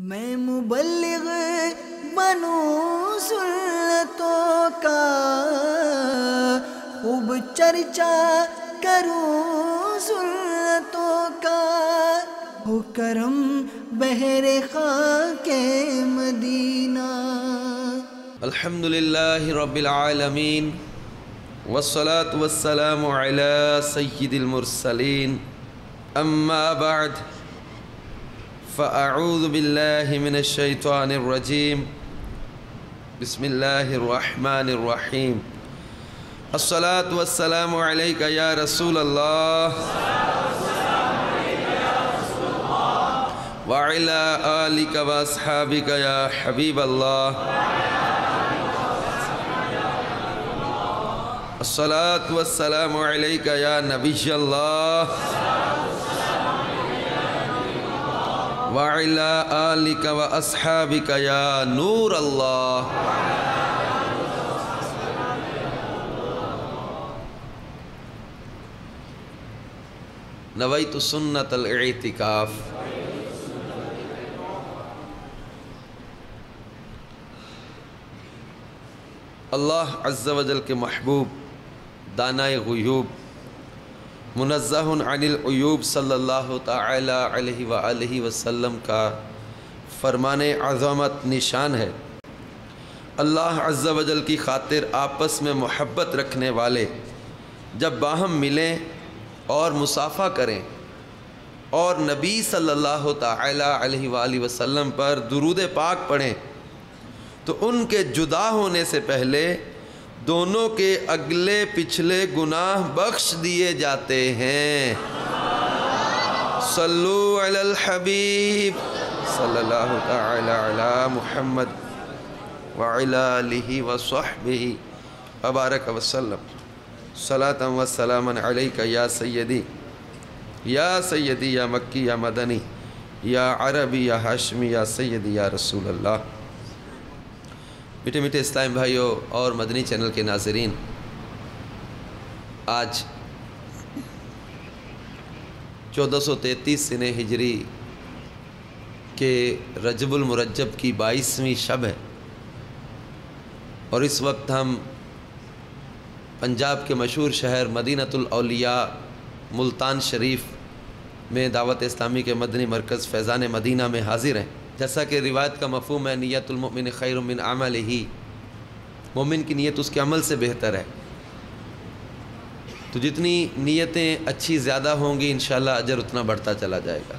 میں مبلغ بنوں سنتوں کا، خوب چرچا کروں سنتوں کا، ہو کرم بہر خاک مدینہ۔ الحمدللہ رب العالمین والصلاة والسلام علی سید المرسلین، اما بعد فاعوذ باللہ من الشیطان الرجیم، بسم اللہ الرحمن الرحیم۔ الصلاة والسلام علیکہ یا رسول اللہ وعلی آلک واصحابک یا حبیب اللہ۔ الصلاة والسلام علیکہ یا نبی اللہ وعلی آلک واصحابک یا نور اللہ۔ نویت سنت الاعتکاف۔ اللہ عز و جل کے محبوب دانائے غیوب منزہ عن العیوب صلی اللہ تعالی علیہ وآلہ وسلم کا فرمان عظمت نشان ہے، اللہ عز و جل کی خاطر آپس میں محبت رکھنے والے جب باہم ملیں اور مصافحہ کریں اور نبی صلی اللہ تعالی علیہ وآلہ وسلم پر درود پاک پڑھیں تو ان کے جدا ہونے سے پہلے دونوں کے اگلے پچھلے گناہ بخش دیے جاتے ہیں۔ صلو علی الحبیب صلی اللہ تعالی علی محمد وعلی آلہ وصحبہ وبارک وسلم۔ صلاۃ و سلاما علیکہ یا سیدی یا مکی یا مدنی یا عربی یا ہاشمی یا سیدی یا رسول اللہ۔ میٹھے میٹھے اسلام بھائیوں اور مدنی چینل کے ناظرین، آج 1433 سنہ ہجری کے رجب المرجب کی 22ویں شب ہے، اور اس وقت ہم پنجاب کے مشہور شہر مدینۃ الاولیاء ملتان شریف میں دعوت اسلامی کے مدنی مرکز فیضان مدینہ میں حاضر ہیں۔ جیسا کہ روایت کا مفہوم ہے، نیت المؤمن خیر من عملہ، مومن کی نیت اس کے عمل سے بہتر ہے، تو جتنی نیتیں اچھی زیادہ ہوں گی انشاءاللہ اجر اتنا بڑھتا چلا جائے گا۔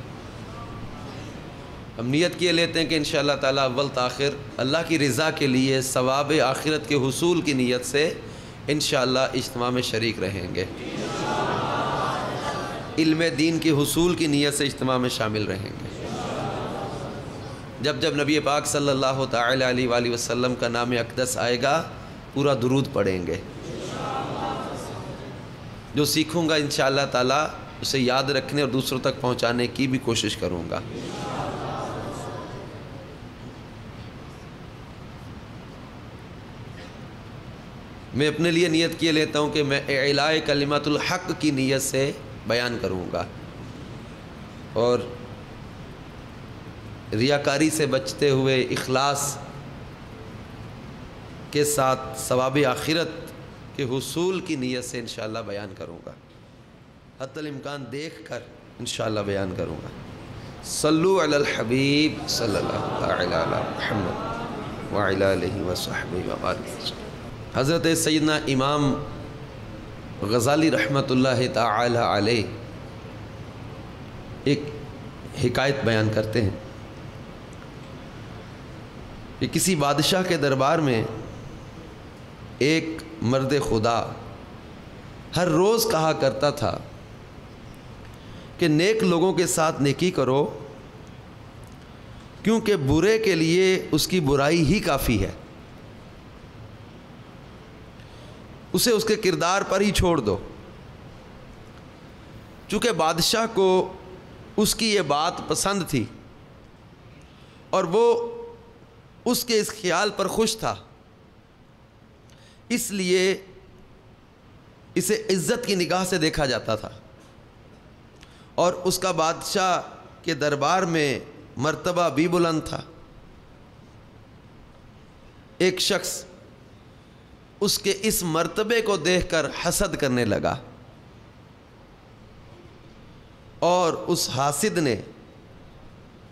ہم نیت کیے لیتے ہیں کہ انشاءاللہ تعالیٰ اول تاخر اللہ کی رضا کے لیے ثواب آخرت کے حصول کی نیت سے انشاءاللہ اجتماع میں شریک رہیں گے، علم دین کے حصول کی نیت سے اجتماع میں شامل رہیں گے۔ جب جب نبی پاک صلی اللہ تعالی علیہ وآلہ وسلم کا نام اقدس آئے گا پورا درود پڑھیں گے۔ جو سیکھوں گا انشاءاللہ تعالیٰ اسے یاد رکھنے اور دوسروں تک پہنچانے کی بھی کوشش کروں گا۔ میں اپنے لیے نیت کیے لیتا ہوں کہ میں اعلاء کلمات الحق کی نیت سے بیان کروں گا، اور ریاکاری سے بچتے ہوئے اخلاص کے ساتھ ثواب آخرت کے حصول کی نیت سے انشاءاللہ بیان کروں گا، حتی الامکان دیکھ کر انشاءاللہ بیان کروں گا۔ صلو علی الحبیب صلی اللہ تعالی علی محمد وعلی آلہ وصحبہ وبارک۔ حضرت سیدنا امام غزالی رحمۃ اللہ تعالی علیہ ایک حکایت بیان کرتے ہیں کہ کسی بادشاہ کے دربار میں ایک مرد خدا ہر روز کہا کرتا تھا کہ نیک لوگوں کے ساتھ نیکی کرو، کیونکہ برے کے لیے اس کی برائی ہی کافی ہے، اسے اس کے کردار پر ہی چھوڑ دو۔ چونکہ بادشاہ کو اس کی یہ بات پسند تھی اور وہ اس کے اس خیال پر خوش تھا، اس لیے اسے عزت کی نگاہ سے دیکھا جاتا تھا، اور اس کا بادشاہ کے دربار میں مرتبہ بھی بلند تھا. ایک شخص اس کے اس مرتبے کو دیکھ کر حسد کرنے لگا اور اس حاسد نے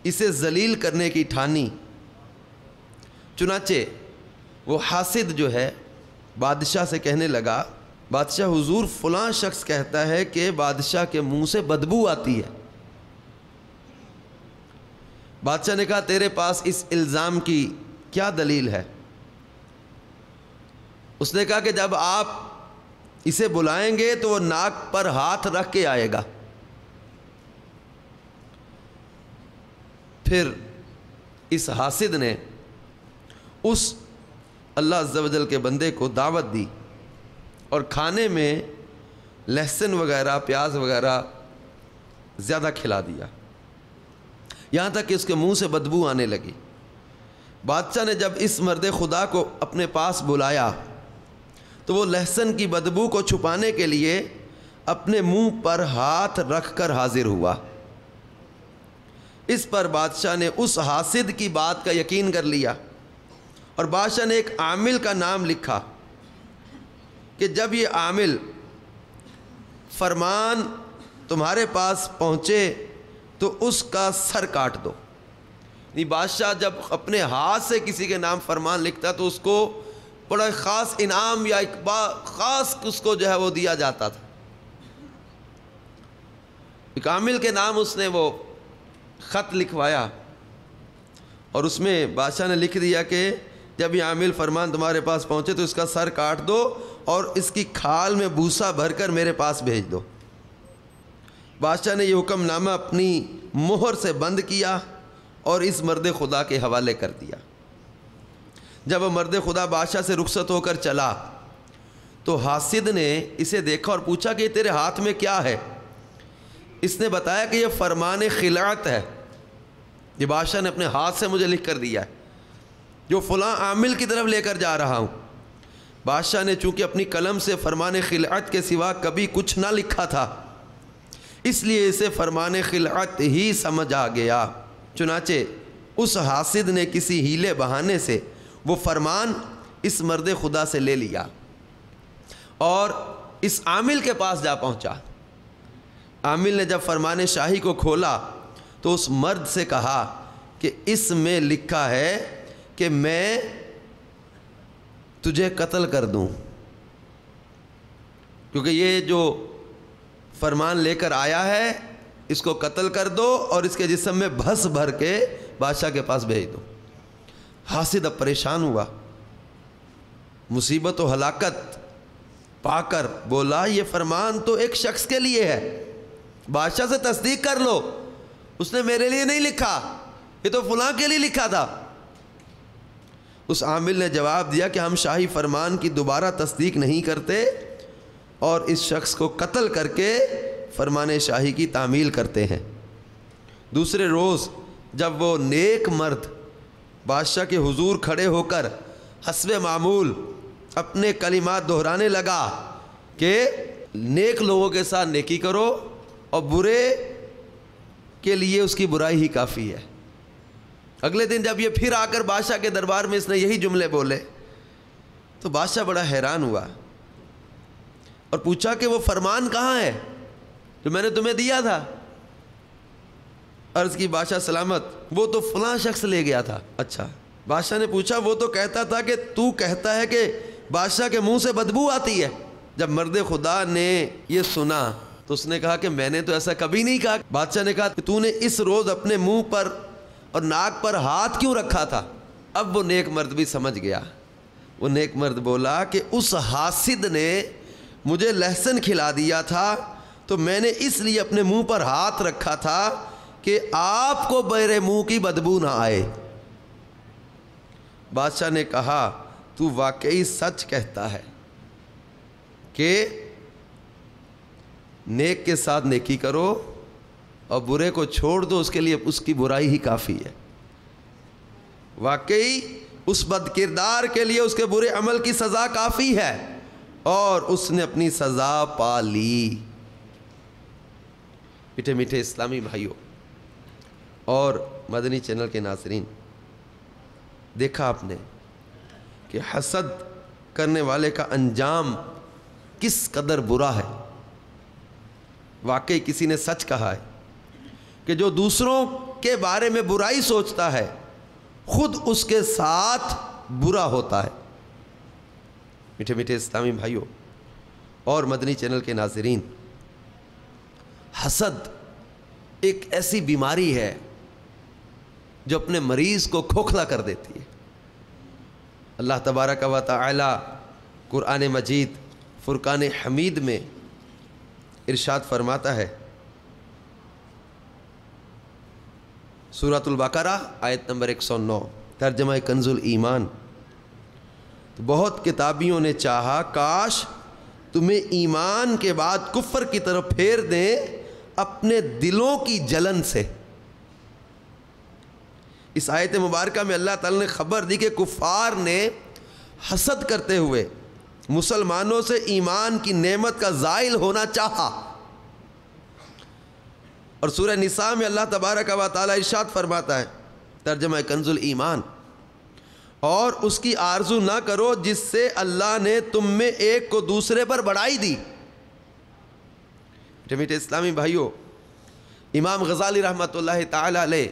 اسے ذلیل کرنے کی ٹھانی. چنانچہ وہ حاسد جو ہے بادشاہ سے کہنے لگا، بادشاہ حضور فلاں شخص کہتا ہے کہ بادشاہ کے منہ سے بدبو آتی ہے. بادشاہ نے کہا تیرے پاس اس الزام کی کیا دلیل ہے؟ اس نے کہا کہ جب آپ اسے بلائیں گے تو وہ ناک پر ہاتھ رکھ کے آئے گا. پھر اس حاسد نے اس اللہ عز و جل کے بندے کو دعوت دی اور کھانے میں لہسن وغیرہ پیاز وغیرہ زیادہ کھلا دیا، یہاں تک کہ اس کے منہ سے بدبو آنے لگی. بادشاہ نے جب اس مرد خدا کو اپنے پاس بلایا تو وہ لہسن کی بدبو کو چھپانے کے لیے اپنے منہ پر ہاتھ رکھ کر حاضر ہوا. اس پر بادشاہ نے اس حاسد کی بات کا یقین کر لیا اور بادشاہ نے ایک عامل کا نام لکھا کہ جب یہ عامل فرمان تمہارے پاس پہنچے تو اس کا سر کاٹ دو. یعنی بادشاہ جب اپنے ہاتھ سے کسی کے نام فرمان لکھتا تو اس کو بڑا خاص انعام یا ایک خاص اس کو جو ہے وہ دیا جاتا تھا. ایک عامل کے نام اس نے وہ خط لکھوایا اور اس میں بادشاہ نے لکھ دیا کہ جب یہ عامل فرمان تمہارے پاس پہنچے تو اس کا سر کاٹ دو اور اس کی کھال میں بھوسا بھر کر میرے پاس بھیج دو. بادشاہ نے یہ حکم نامہ اپنی مہر سے بند کیا اور اس مرد خدا کے حوالے کر دیا. جب وہ مرد خدا بادشاہ سے رخصت ہو کر چلا تو حاسد نے اسے دیکھا اور پوچھا کہ تیرے ہاتھ میں کیا ہے؟ اس نے بتایا کہ یہ فرمان خلعت ہے، یہ بادشاہ نے اپنے ہاتھ سے مجھے لکھ کر دیا ہے، جو فلاں عامل کی طرف لے کر جا رہا ہوں. بادشاہ نے چونکہ اپنی قلم سے فرمان خلعت کے سوا کبھی کچھ نہ لکھا تھا اس لیے اسے فرمان خلعت ہی سمجھ آ گیا. چنانچہ اس حاسد نے کسی ہیلے بہانے سے وہ فرمان اس مرد خدا سے لے لیا اور اس عامل کے پاس جا پہنچا. عامل نے جب فرمان شاہی کو کھولا تو اس مرد سے کہا کہ اس میں لکھا ہے کہ میں تجھے قتل کر دوں، کیونکہ یہ جو فرمان لے کر آیا ہے اس کو قتل کر دو اور اس کے جسم میں بھس بھر کے بادشاہ کے پاس بھیج دو. حاسد اب پریشان ہوا، مصیبت و ہلاکت پا کر بولا یہ فرمان تو ایک شخص کے لیے ہے، بادشاہ سے تصدیق کر لو، اس نے میرے لیے نہیں لکھا، یہ تو فلاں کے لیے لکھا تھا. اس عامل نے جواب دیا کہ ہم شاہی فرمان کی دوبارہ تصدیق نہیں کرتے اور اس شخص کو قتل کر کے فرمان شاہی کی تعمیل کرتے ہیں. دوسرے روز جب وہ نیک مرد بادشاہ کے حضور کھڑے ہو کر حسب معمول اپنے کلمات دہرانے لگا کہ نیک لوگوں کے ساتھ نیکی کرو اور برے کے لیے اس کی برائی ہی کافی ہے. اگلے دن جب یہ پھر آ کر بادشاہ کے دربار میں اس نے یہی جملے بولے تو بادشاہ بڑا حیران ہوا اور پوچھا کہ وہ فرمان کہاں ہے جو میں نے تمہیں دیا تھا؟ عرض کی بادشاہ سلامت وہ تو فلاں شخص لے گیا تھا. اچھا. بادشاہ نے پوچھا وہ تو کہتا تھا کہ تو کہتا ہے کہ بادشاہ کے منہ سے بدبو آتی ہے. جب مرد خدا نے یہ سنا تو اس نے کہا کہ میں نے تو ایسا کبھی نہیں کہا. بادشاہ نے کہا کہ تو نے اس روز اپنے منہ پر اور ناک پر ہاتھ کیوں رکھا تھا؟ اب وہ نیک مرد بھی سمجھ گیا. وہ نیک مرد بولا کہ اس حاسد نے مجھے لہسن کھلا دیا تھا تو میں نے اس لیے اپنے منہ پر ہاتھ رکھا تھا کہ آپ کو میرے منہ کی بدبو نہ آئے. بادشاہ نے کہا تو واقعی سچ کہتا ہے کہ نیک کے ساتھ نیکی کرو اور برے کو چھوڑ دو، اس کے لیے اس کی برائی ہی کافی ہے. واقعی اس بد کردار کے لیے اس کے برے عمل کی سزا کافی ہے اور اس نے اپنی سزا پا لی. میٹھے میٹھے اسلامی بھائیوں اور مدنی چینل کے ناظرین، دیکھا آپ نے کہ حسد کرنے والے کا انجام کس قدر برا ہے۔ واقعی کسی نے سچ کہا ہے کہ جو دوسروں کے بارے میں برائی سوچتا ہے خود اس کے ساتھ برا ہوتا ہے۔ میٹھے میٹھے اسلامی بھائیوں اور مدنی چینل کے ناظرین، حسد ایک ایسی بیماری ہے جو اپنے مریض کو کھوکھلا کر دیتی ہے۔ اللہ تبارک و تعالی قرآن مجید فرقان حمید میں ارشاد فرماتا ہے، سورۃ البقرہ آیت نمبر 109، ترجمہ کنز الایمان، تو بہت کتابیوں نے چاہا کاش تمہیں ایمان کے بعد کفر کی طرف پھیر دیں اپنے دلوں کی جلن سے۔ اس آیت مبارکہ میں اللہ تعالی نے خبر دی کہ کفار نے حسد کرتے ہوئے مسلمانوں سے ایمان کی نعمت کا زائل ہونا چاہا۔ اور سورہ نساء میں اللہ تبارک و تعالی ارشاد فرماتا ہے، ترجمہ کنز الایمان، اور اس کی آرزو نہ کرو جس سے اللہ نے تم میں ایک کو دوسرے پر بڑھائی دی۔ میٹھے اسلامی بھائیوں، امام غزالی رحمۃ اللہ تعالی علیہ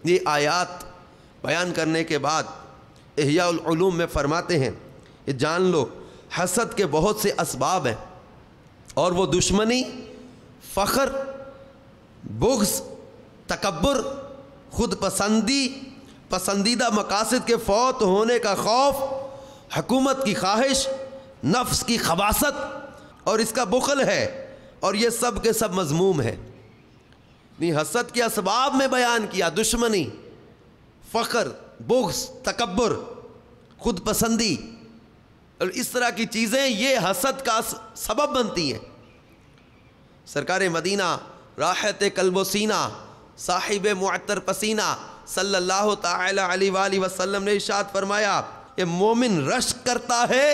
یہ آیات بیان کرنے کے بعد احیاء العلوم میں فرماتے ہیں، یہ جان لو حسد کے بہت سے اسباب ہیں، اور وہ دشمنی، فخر، بغض، تکبر، خود پسندی، پسندیدہ مقاصد کے فوت ہونے کا خوف، حکومت کی خواہش، نفس کی خباثت اور اس کا بخل ہے، اور یہ سب کے سب مذموم ہے۔ حسد کے اسباب میں بیان کیا، دشمنی، فخر، بغض، تکبر، خود پسندی اور اس طرح کی چیزیں یہ حسد کا سبب بنتی ہیں۔ سرکار مدینہ راحت قلب و سینہ، صاحب معطر پسینہ صلی اللہ تعالی علیہ وآلہ وسلم نے ارشاد فرمایا کہ مومن رشک کرتا ہے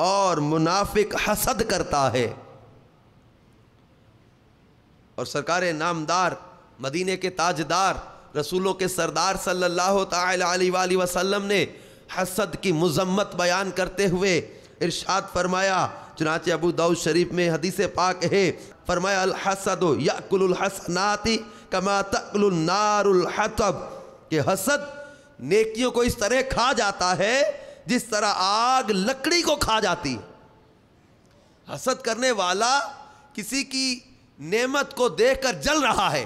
اور منافق حسد کرتا ہے۔ اور سرکار نامدار، مدینے کے تاجدار، رسولوں کے سردار صلی اللہ تعالی علیہ وآلہ وسلم نے حسد کی مذمت بیان کرتے ہوئے ارشاد فرمایا، چنانچہ ابو داؤد شریف میں حدیث پاک ہے، فرمایا الحسد یأکل الحسنات کما تأکل النار الحطب، کہ حسد نیکیوں کو اس طرح کھا جاتا ہے جس طرح آگ لکڑی کو کھا جاتی ہے۔ حسد کرنے والا کسی کی نعمت کو دیکھ کر جل رہا ہے،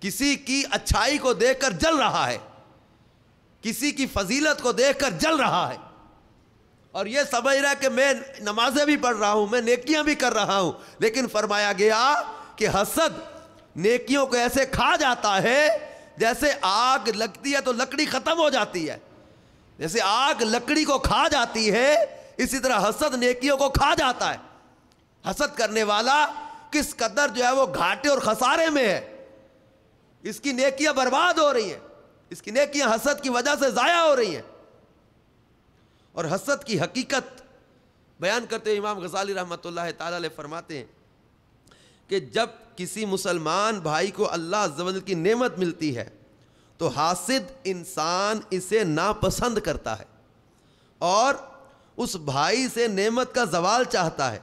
کسی کی اچھائی کو دیکھ کر جل رہا ہے، کسی کی فضیلت کو دیکھ کر جل رہا ہے، اور یہ سمجھ رہا ہے کہ میں نمازیں بھی پڑھ رہا ہوں، میں نیکیاں بھی کر رہا ہوں، لیکن فرمایا گیا کہ حسد نیکیوں کو ایسے کھا جاتا ہے جیسے آگ لگتی ہے تو لکڑی ختم ہو جاتی ہے، جیسے آگ لکڑی کو کھا جاتی ہے اسی طرح حسد نیکیوں کو کھا جاتا ہے۔ حسد کرنے والا کس قدر جو ہے وہ گھاٹے اور خسارے میں ہے، اس کی نیکیاں برباد ہو رہی ہیں، اس کی نیکیاں حسد کی وجہ سے ضائع ہو رہی ہیں۔ اور حسد کی حقیقت بیان کرتے ہوئے امام غزالی رحمۃ اللہ تعالی علیہ فرماتے ہیں کہ جب کسی مسلمان بھائی کو اللہ عز و جل کی نعمت ملتی ہے تو حاسد انسان اسے ناپسند کرتا ہے اور اس بھائی سے نعمت کا زوال چاہتا ہے۔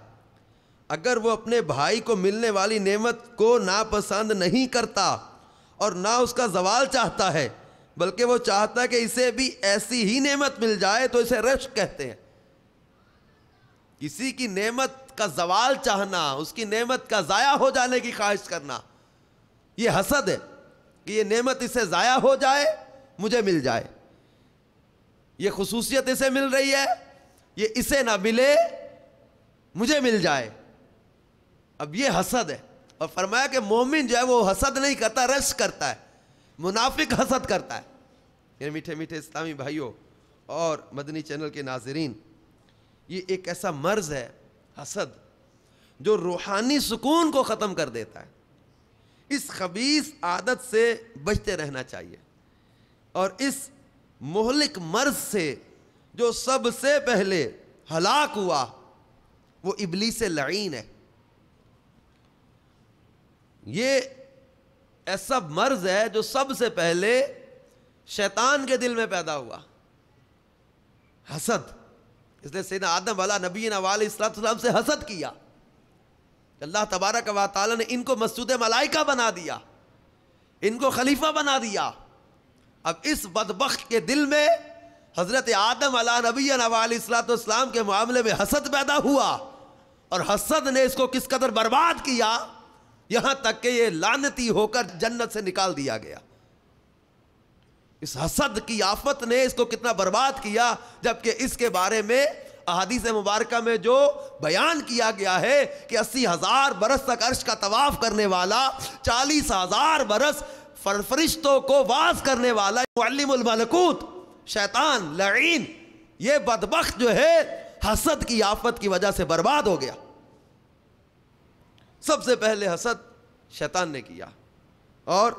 اگر وہ اپنے بھائی کو ملنے والی نعمت کو ناپسند نہیں کرتا اور نہ اس کا زوال چاہتا ہے بلکہ وہ چاہتا ہے کہ اسے بھی ایسی ہی نعمت مل جائے تو اسے رشک کہتے ہیں۔ کسی کی نعمت کا زوال چاہنا، اس کی نعمت کا ضائع ہو جانے کی خواہش کرنا، یہ حسد ہے کہ یہ نعمت اسے ضائع ہو جائے مجھے مل جائے، یہ خصوصیت اسے مل رہی ہے یہ اسے نہ ملے مجھے مل جائے۔ اب یہ حسد ہے، اور فرمایا کہ مومن جو ہے وہ حسد نہیں کرتا، رشک کرتا ہے، منافق حسد کرتا ہے۔ یہ میٹھے میٹھے اسلامی بھائیوں اور مدنی چینل کے ناظرین، یہ ایک ایسا مرض ہے حسد جو روحانی سکون کو ختم کر دیتا ہے۔ اس خبیث عادت سے بچتے رہنا چاہیے، اور اس مہلک مرض سے جو سب سے پہلے ہلاک ہوا وہ ابلیس لعین ہے۔ یہ ایسا مرض ہے جو سب سے پہلے شیطان کے دل میں پیدا ہوا، حسد. اس لیے سیدنا آدم علیہ نبینا علیہ السلام سے حسد کیا. اللہ تبارک و تعالی نے ان کو مسجود ملائکہ بنا دیا، ان کو خلیفہ بنا دیا. اب اس بدبخت کے دل میں حضرت آدم علیہ نبینا علیہ السلام کے معاملے میں حسد پیدا ہوا، اور حسد نے اس کو کس قدر برباد کیا، یہاں تک کہ یہ لعنتی ہو کر جنت سے نکال دیا گیا. اس حسد کی آفت نے اس کو کتنا برباد کیا، جبکہ اس کے بارے میں احادیث مبارکہ میں جو بیان کیا گیا ہے کہ 80,000 برس تک عرش کا طواف کرنے والا، 40,000 برس فرشتوں کو واعظ کرنے والا معلم الملکوت شیطان لعین، یہ بدبخت جو ہے حسد کی آفت کی وجہ سے برباد ہو گیا. سب سے پہلے حسد شیطان نے کیا، اور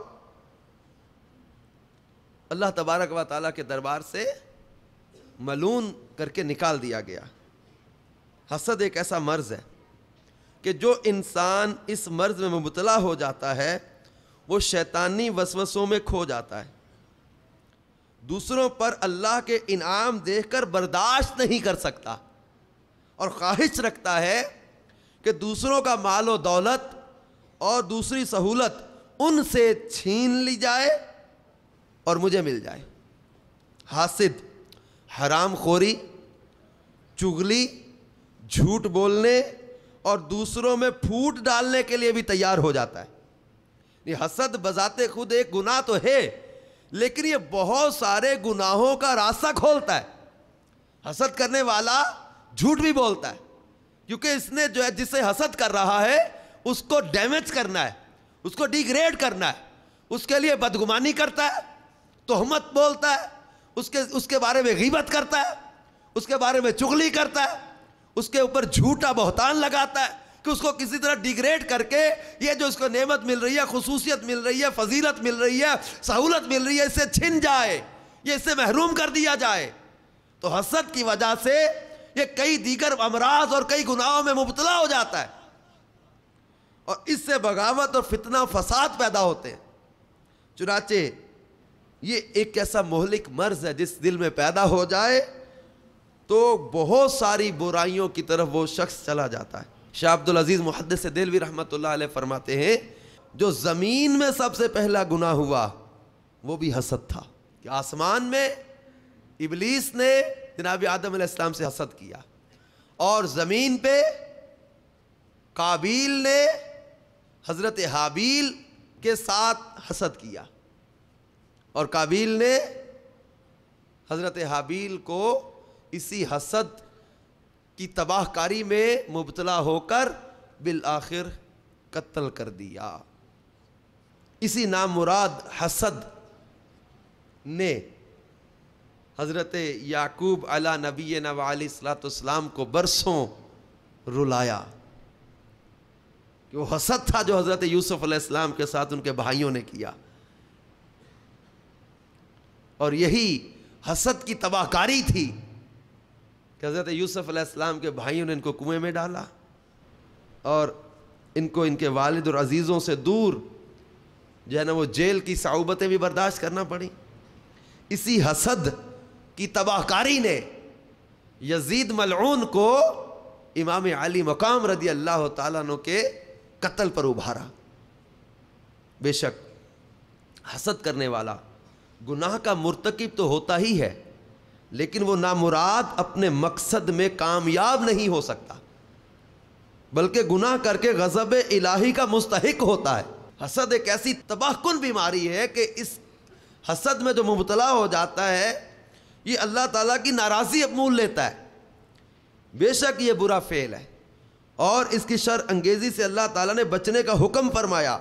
اللہ تبارک و تعالیٰ کے دربار سے ملعون کر کے نکال دیا گیا. حسد ایک ایسا مرض ہے کہ جو انسان اس مرض میں مبتلا ہو جاتا ہے وہ شیطانی وسوسوں میں کھو جاتا ہے، دوسروں پر اللہ کے انعام دیکھ کر برداشت نہیں کر سکتا، اور خواہش رکھتا ہے کہ دوسروں کا مال و دولت اور دوسری سہولت ان سے چھین لی جائے اور مجھے مل جائے. حاسد حرام خوری، چغلی، جھوٹ بولنے اور دوسروں میں پھوٹ ڈالنے کے لیے بھی تیار ہو جاتا ہے. یہ حسد بذات خود ایک گناہ تو ہے، لیکن یہ بہت سارے گناہوں کا راستہ کھولتا ہے. حسد کرنے والا جھوٹ بھی بولتا ہے، کیونکہ اس نے جو ہے جس سے حسد کر رہا ہے اس کو ڈیمیج کرنا ہے، اس کو ڈیگریڈ کرنا ہے، اس کے لیے بدگمانی کرتا ہے، تہمت بولتا ہے، اس کے بارے میں غیبت کرتا ہے، اس کے بارے میں چغلی کرتا ہے، اس کے اوپر جھوٹا بہتان لگاتا ہے کہ اس کو کسی طرح ڈیگریڈ کر کے یہ جو اس کو نعمت مل رہی ہے، خصوصیت مل رہی ہے، فضیلت مل رہی ہے، سہولت مل رہی ہے، اس سے چھن جائے، یہ اس سے محروم کر دیا جائے. تو حسد کی وجہ سے یہ کئی دیگر امراض اور کئی گناہوں میں مبتلا ہو جاتا ہے، اور اس سے بغاوت اور فتنہ فساد پیدا ہوتے ہیں. چنانچہ یہ ایک ایسا مہلک مرض ہے جس دل میں پیدا ہو جائے تو بہت ساری برائیوں کی طرف وہ شخص چلا جاتا ہے. شاہ عبدالعزیز محدث دہلوی رحمۃ اللہ علیہ فرماتے ہیں جو زمین میں سب سے پہلا گناہ ہوا وہ بھی حسد تھا، کہ آسمان میں ابلیس نے جناب آدم علیہ السلام سے حسد کیا، اور زمین پہ قابیل نے حضرت حابیل کے ساتھ حسد کیا، اور قابیل نے حضرت حابیل کو اسی حسد کی تباہ کاری میں مبتلا ہو کر بالآخر قتل کر دیا. اسی نامراد حسد نے حضرت یعقوب علیہ نبینا علیہ السلام کو برسوں رلایا، کہ وہ حسد تھا جو حضرت یوسف علیہ السلام کے ساتھ ان کے بھائیوں نے کیا، اور یہی حسد کی تباہ کاری تھی کہ حضرت یوسف علیہ السلام کے بھائیوں نے ان کو کنویں میں ڈالا، اور ان کو ان کے والد اور عزیزوں سے دور جو ہے نا وہ جیل کی صعوبتیں بھی برداشت کرنا پڑی. اسی حسد کی تباہ کاری نے یزید ملعون کو امام علی مقام رضی اللہ تعالیٰ عنہ کے قتل پر ابھارا. بے شک حسد کرنے والا گناہ کا مرتکب تو ہوتا ہی ہے، لیکن وہ نامراد اپنے مقصد میں کامیاب نہیں ہو سکتا، بلکہ گناہ کر کے غضب الہی کا مستحق ہوتا ہے. حسد ایک ایسی تباہ کن بیماری ہے کہ اس حسد میں جو مبتلا ہو جاتا ہے یہ اللہ تعالیٰ کی ناراضی مول لیتا ہے. بے شک یہ برا فعل ہے، اور اس کی شر انگیزی سے اللہ تعالیٰ نے بچنے کا حکم فرمایا،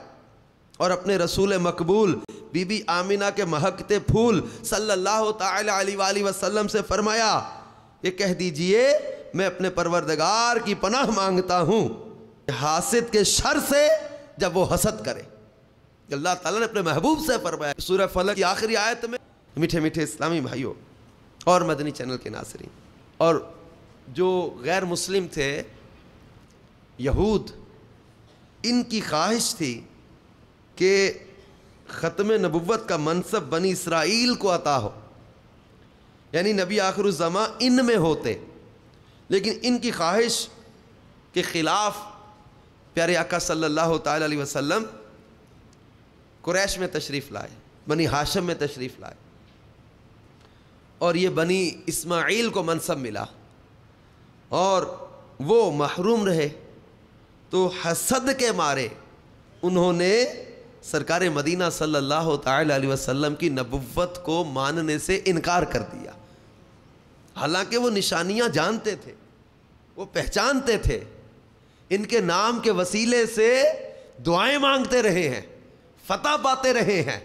اور اپنے رسول مقبول بی بی آمینہ کے مہکتے پھول صلی اللہ تعالی علیہ وآلہ وسلم سے فرمایا یہ کہہ دیجئے میں اپنے پروردگار کی پناہ مانگتا ہوں حاسد کے شر سے جب وہ حسد کرے. اللہ تعالیٰ نے اپنے محبوب سے فرمایا سورہ فلق کی آخری آیت میں. میٹھے میٹھے اسلامی بھائیوں اور مدنی چینل کے ناظرین، اور جو غیر مسلم تھے یہود، ان کی خواہش تھی کہ ختم نبوت کا منصب بنی اسرائیل کو عطا ہو، یعنی نبی آخر الزماں ان میں ہوتے، لیکن ان کی خواہش کے خلاف پیارے آقا صلی اللہ تعالی علیہ وسلم قریش میں تشریف لائے، بنی ہاشم میں تشریف لائے، اور یہ بنی اسماعیل کو منصب ملا اور وہ محروم رہے، تو حسد کے مارے انہوں نے سرکار مدینہ صلی اللہ تعالی علیہ وسلم کی نبوت کو ماننے سے انکار کر دیا، حالانکہ وہ نشانیاں جانتے تھے، وہ پہچانتے تھے، ان کے نام کے وسیلے سے دعائیں مانگتے رہے ہیں، فتح پاتے رہے ہیں،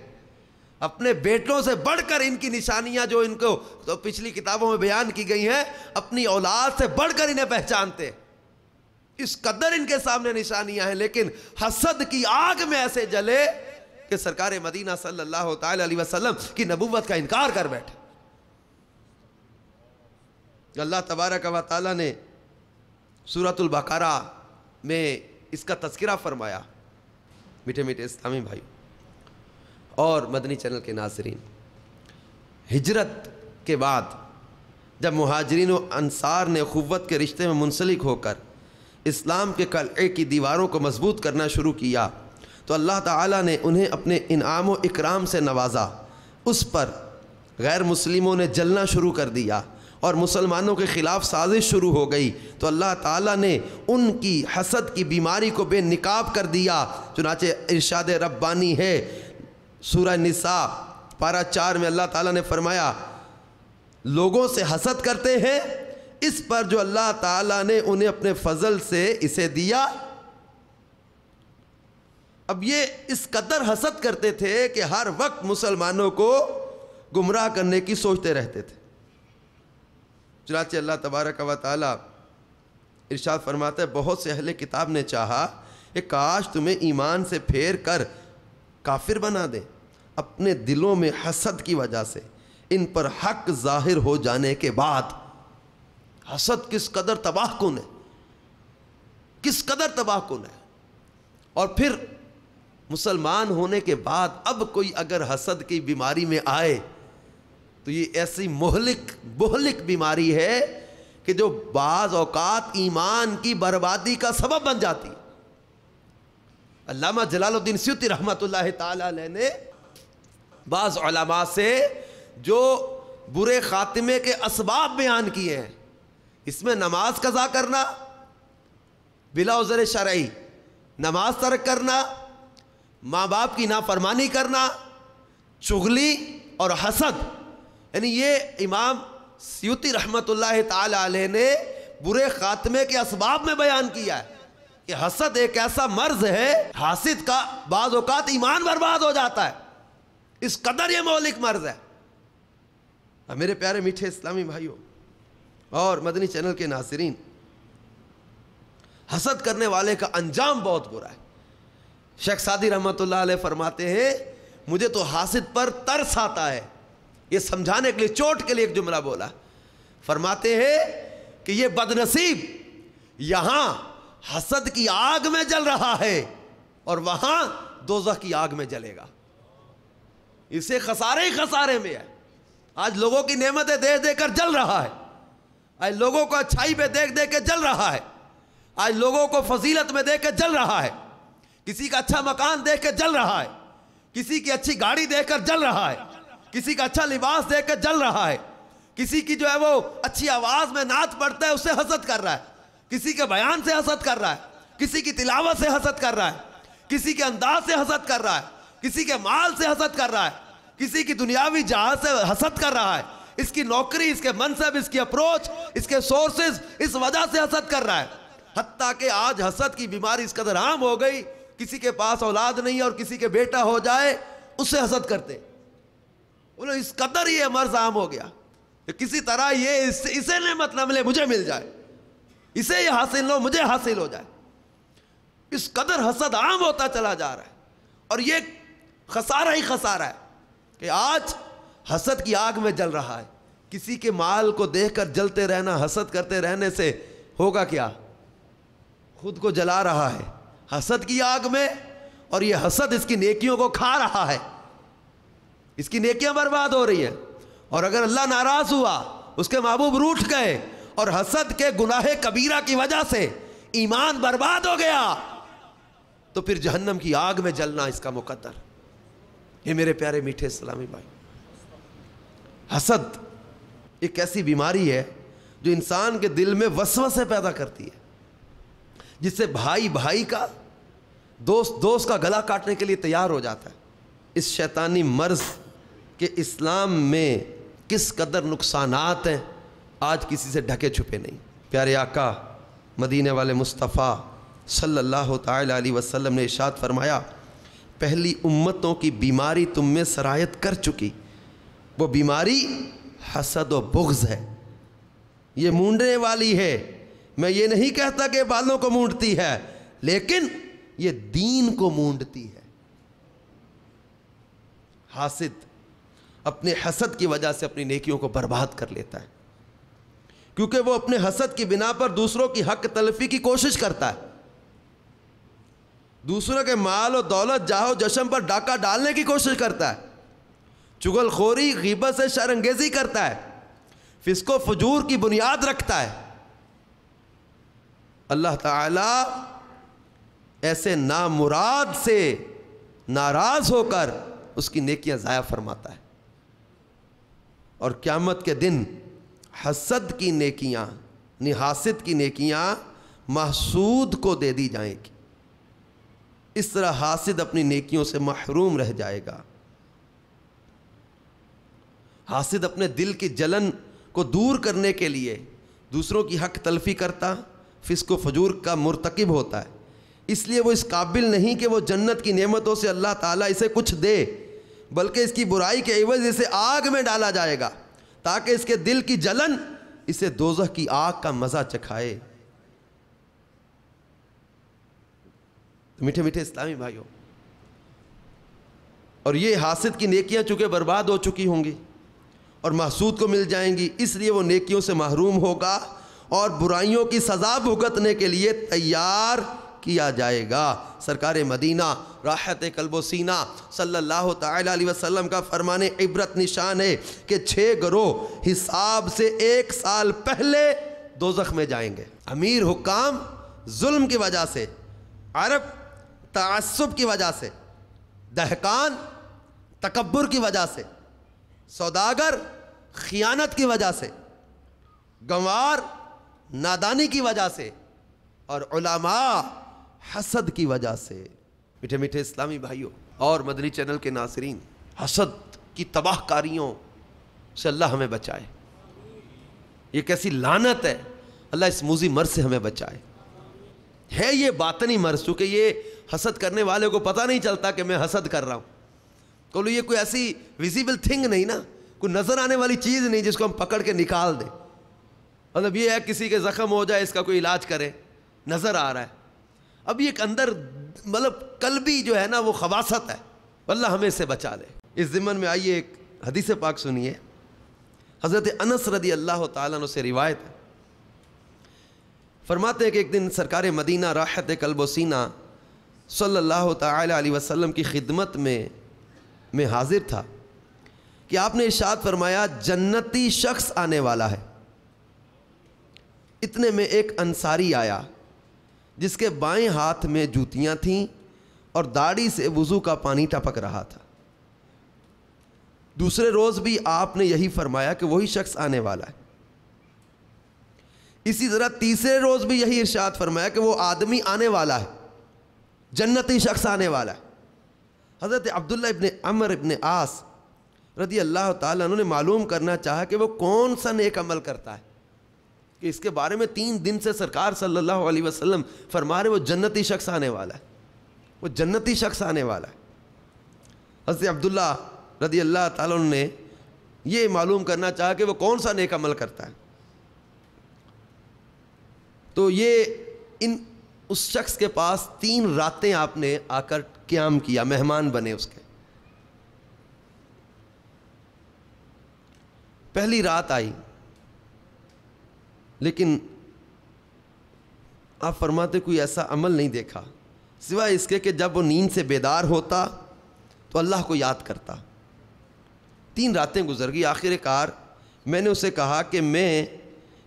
اپنے بیٹوں سے بڑھ کر ان کی نشانیاں جو ان کو تو پچھلی کتابوں میں بیان کی گئی ہیں، اپنی اولاد سے بڑھ کر انہیں پہچانتے، اس قدر ان کے سامنے نشانیاں ہیں، لیکن حسد کی آگ میں ایسے جلے کہ سرکار مدینہ صلی اللہ تعالی علیہ وسلم کی نبوت کا انکار کر بیٹھے۔ اللہ تبارک و تعالی نے سورۃ البقرہ میں اس کا تذکرہ فرمایا۔ میٹھے میٹھے اسلامی بھائی اور مدنی چینل کے ناظرین، ہجرت کے بعد جب مہاجرین و انصار نے اخوت کے رشتے میں منسلک ہو کر اسلام کے قلعے کی دیواروں کو مضبوط کرنا شروع کیا تو اللہ تعالیٰ نے انہیں اپنے انعام و اکرام سے نوازا، اس پر غیر مسلموں نے جلنا شروع کر دیا اور مسلمانوں کے خلاف سازش شروع ہو گئی، تو اللہ تعالیٰ نے ان کی حسد کی بیماری کو بے نقاب کر دیا۔ چنانچہ ارشاد ربانی ہے سورہ نساء پارہ 4 میں اللہ تعالیٰ نے فرمایا، لوگوں سے حسد کرتے ہیں اس پر جو اللہ تعالیٰ نے انہیں اپنے فضل سے اسے دیا۔ اب یہ اس قدر حسد کرتے تھے کہ ہر وقت مسلمانوں کو گمراہ کرنے کی سوچتے رہتے تھے۔ چنانچہ اللہ تبارک و تعالیٰ ارشاد فرماتا ہے، بہت سے اہل کتاب نے چاہا کہ کاش تمہیں ایمان سے پھیر کر کافر بنا دیں، اپنے دلوں میں حسد کی وجہ سے ان پر حق ظاہر ہو جانے کے بعد۔ حسد کس قدر تباہ کن ہے، کس قدر تباہ کن ہے، اور پھر مسلمان ہونے کے بعد اب کوئی اگر حسد کی بیماری میں آئے تو یہ ایسی مہلک بیماری ہے کہ جو بعض اوقات ایمان کی بربادی کا سبب بن جاتی ہے۔ علامہ جلال الدین سیوطی رحمۃ اللہ تعالی علیہ نے بعض علماء سے جو برے خاتمے کے اسباب بیان کیے ہیں، اس میں نماز قضا کرنا بلا عذر شرعی، نماز ترک کرنا، ماں باپ کی نافرمانی کرنا، چغلی اور حسد، یعنی یہ امام سیوطی رحمۃ اللہ تعالی علیہ نے برے خاتمے کے اسباب میں بیان کیا ہے کہ حسد ایک ایسا مرض ہے، حاسد کا بعض اوقات ایمان برباد ہو جاتا ہے، اس قدر یہ مہلک مرض ہے۔ میرے پیارے میٹھے اسلامی بھائیوں اور مدنی چینل کے ناظرین، حسد کرنے والے کا انجام بہت برا ہے۔ شیخ سعدی رحمۃ اللہ علیہ فرماتے ہیں، مجھے تو حاسد پر ترس آتا ہے، یہ سمجھانے کے لیے چوٹ کے لیے ایک جملہ بولا، فرماتے ہیں کہ یہ بدنصیب یہاں حسد کی آگ میں جل رہا ہے اور وہاں دوزخ کی آگ میں جلے گا، اسے خسارے ہی خسارے میں ہے۔ آج لوگوں کی نعمتیں دے دے کر جل رہا ہے، آج لوگوں کو اچھائی پہ دیکھ دے کے جل رہا ہے، آج لوگوں کو فضیلت میں دیکھ کے جل رہا ہے، کسی کا اچھا مکان دیکھ کے جل رہا ہے، کسی کی اچھی گاڑی دیکھ کر جل رہا ہے، کسی کا اچھا لباس دیکھ کر جل رہا ہے، کسی کی جو ہے وہ اچھی آواز میں نعت پڑھتا ہے اس سے حسد کر رہا ہے، کسی کے بیان سے حسد کر رہا ہے، کسی کی تلاوت سے حسد کر رہا ہے، کسی کے انداز سے حسد کر رہا ہے، کسی کے مال سے حسد کر رہا ہے، کسی کی دنیاوی جہاز سے حسد کر رہا ہے، اس کی نوکری، اس کے منصب، اس کی اپروچ، اس کے سورسز، اس وجہ سے حسد کر رہا ہے۔ حتیٰ کہ آج حسد کی بیماری اس قدر عام ہو گئی، کسی کے پاس اولاد نہیں اور کسی کے بیٹا ہو جائے اس سے حسد کرتے، بولو اس قدر یہ مرض عام ہو گیا کہ کسی طرح یہ اسے نعمت نہ ملے مجھے مل جائے، اسے یہ حاصل ہو مجھے حاصل ہو جائے، اس قدر حسد عام ہوتا چلا جا رہا ہے۔ اور یہ خسارہ ہی خسارہ ہے کہ آج حسد کی آگ میں جل رہا ہے، کسی کے مال کو دیکھ کر جلتے رہنا، حسد کرتے رہنے سے ہوگا کیا؟ خود کو جلا رہا ہے حسد کی آگ میں، اور یہ حسد اس کی نیکیوں کو کھا رہا ہے، اس کی نیکیاں برباد ہو رہی ہیں. اور اگر اللہ ناراض ہوا، اس کے محبوب روٹھ گئے اور حسد کے گناہ کبیرہ کی وجہ سے ایمان برباد ہو گیا، تو پھر جہنم کی آگ میں جلنا اس کا مقدر. یہ میرے پیارے میٹھے اسلامی بھائی، حسد ایک ایسی بیماری ہے جو انسان کے دل میں وسوسے پیدا کرتی ہے، جس سے بھائی بھائی کا، دوست کا گلا کاٹنے کے لیے تیار ہو جاتا ہے. اس شیطانی مرض کے اسلام میں کس قدر نقصانات ہیں آج کسی سے ڈھکے چھپے نہیں. پیارے آقا مدینے والے مصطفیٰ صلی اللہ تعالی علیہ وسلم نے ارشاد فرمایا، پہلی امتوں کی بیماری تم میں سرایت کر چکی، وہ بیماری حسد و بغض ہے. یہ مونڈنے والی ہے. میں یہ نہیں کہتا کہ بالوں کو مونڈتی ہے، لیکن یہ دین کو مونڈتی ہے. حاسد اپنے حسد کی وجہ سے اپنی نیکیوں کو برباد کر لیتا ہے، کیونکہ وہ اپنے حسد کی بنا پر دوسروں کی حق تلفی کی کوشش کرتا ہے، دوسروں کے مال و دولت، جاہ و جشن پر ڈاکہ ڈالنے کی کوشش کرتا ہے، چغل خوری، غیبت سے شر انگیزی کرتا ہے، فسق و فجور کی بنیاد رکھتا ہے. اللہ تعالیٰ ایسے نامراد سے ناراض ہو کر اس کی نیکیاں ضائع فرماتا ہے. اور قیامت کے دن حسد کی نیکیاں، یعنی حاسد کی نیکیاں محسود کو دے دی جائیں گی. اس طرح حاسد اپنی نیکیوں سے محروم رہ جائے گا. حاسد اپنے دل کی جلن کو دور کرنے کے لیے دوسروں کی حق تلفی کرتا، فسق و فجور کا مرتکب ہوتا ہے. اس لیے وہ اس قابل نہیں کہ وہ جنت کی نعمتوں سے اللہ تعالیٰ اسے کچھ دے، بلکہ اس کی برائی کے عوض اسے آگ میں ڈالا جائے گا تاکہ اس کے دل کی جلن اسے دوزخ کی آگ کا مزہ چکھائے. میٹھے میٹھے اسلامی بھائیوں، اور یہ حاسد کی نیکیاں چونکہ برباد ہو چکی ہوں گی اور محسود کو مل جائیں گی، اس لیے وہ نیکیوں سے محروم ہوگا اور برائیوں کی سزا بھگتنے کے لیے تیار کیا جائے گا. سرکار مدینہ راحت قلب و سینہ صلی اللہ تعالی علیہ وسلم کا فرمان عبرت نشان ہے کہ 6 گروہ حساب سے 1 سال پہلے دوزخ میں جائیں گے. امیر حکام ظلم کی وجہ سے، عرب تعصب کی وجہ سے، دہقان تکبر کی وجہ سے، سوداگر خیانت کی وجہ سے، گنوار نادانی کی وجہ سے، اور علماء حسد کی وجہ سے. میٹھے میٹھے اسلامی بھائیوں اور مدنی چینل کے ناظرین، حسد کی تباہ کاریوں سے اللہ ہمیں بچائے. یہ کیسی لعنت ہے، اللہ اس موذی مرض سے ہمیں بچائے. ہے یہ باطنی مرض، چونکہ یہ حسد کرنے والے کو پتہ نہیں چلتا کہ میں حسد کر رہا ہوں. تو یہ کوئی ایسی ویزیبل تھنگ نہیں نا، کوئی نظر آنے والی چیز نہیں جس کو ہم پکڑ کے نکال دیں. مطلب یہ ہے کسی کے زخم ہو جائے اس کا کوئی علاج کرے، نظر آ رہا ہے. اب یہ ایک اندر مطلب قلبی جو ہے نا وہ خباثت ہے. اللہ ہمیں اس سے بچا لے. اس ضمن میں آئیے ایک حدیث پاک سنیے. حضرت انس رضی اللہ تعالیٰ عنہ سے روایت ہے، فرماتے ہیں کہ ایک دن سرکار مدینہ راحت قلب و سینہ صلی اللہ تعالی علیہ وسلم کی خدمت میں حاضر تھا کہ آپ نے ارشاد فرمایا، جنتی شخص آنے والا ہے. اتنے میں ایک انصاری آیا جس کے بائیں ہاتھ میں جوتیاں تھیں اور داڑھی سے وضو کا پانی ٹپک رہا تھا. دوسرے روز بھی آپ نے یہی فرمایا کہ وہی شخص آنے والا ہے. اسی طرح تیسرے روز بھی یہی ارشاد فرمایا کہ وہ آدمی آنے والا ہے، جنتی شخص آنے والا ہے. حضرت عبداللہ ابن عمر ابن عاص رضی اللہ تعالیٰ عنہ نے معلوم کرنا چاہا کہ وہ کون سا نیک عمل کرتا ہے کہ اس کے بارے میں 3 دن سے سرکار صلی اللہ علیہ وسلم فرما رہے وہ جنتی شخص آنے والا ہے، وہ جنتی شخص آنے والا ہے. حضرت عبداللہ رضی اللہ تعالیٰ عنہ نے یہ معلوم کرنا چاہا کہ وہ کون سا نیک عمل کرتا ہے. تو یہ اس شخص کے پاس 3 راتیں آپ نے آ کر قیام کیا، مہمان بنے اس کے. پہلی رات آئی، لیکن آپ فرماتے کوئی ایسا عمل نہیں دیکھا سوائے اس کے کہ جب وہ نیند سے بیدار ہوتا تو اللہ کو یاد کرتا۔ 3 راتیں گزر گئی، آخر کار میں نے اسے کہا کہ میں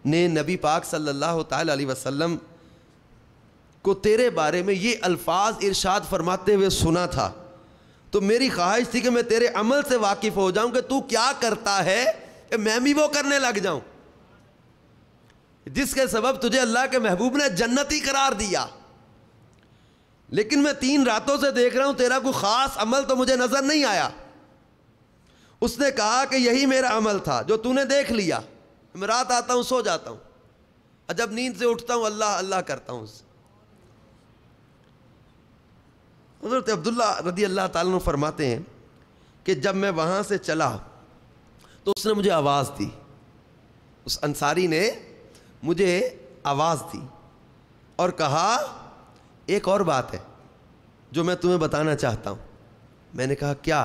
نے نبی پاک صلی اللہ تعالی علیہ وسلم کو تیرے بارے میں یہ الفاظ ارشاد فرماتے ہوئے سنا تھا، تو میری خواہش تھی کہ میں تیرے عمل سے واقف ہو جاؤں کہ تو کیا کرتا ہے کہ میں بھی وہ کرنے لگ جاؤں جس کے سبب تجھے اللہ کے محبوب نے جنتی قرار دیا۔ لیکن میں 3 راتوں سے دیکھ رہا ہوں تیرا کوئی خاص عمل تو مجھے نظر نہیں آیا۔ اس نے کہا کہ یہی میرا عمل تھا جو تو نے دیکھ لیا، میں رات آتا ہوں سو جاتا ہوں، اور جب نیند سے اٹھتا ہوں اللہ اللہ کرتا ہوں۔ حضرت عبداللہ رضی اللہ تعالیٰ عنہ فرماتے ہیں کہ جب میں وہاں سے چلا تو اس نے مجھے آواز دی، اس انصاری نے مجھے آواز دی اور کہا ایک اور بات ہے جو میں تمہیں بتانا چاہتا ہوں۔ میں نے کہا کیا؟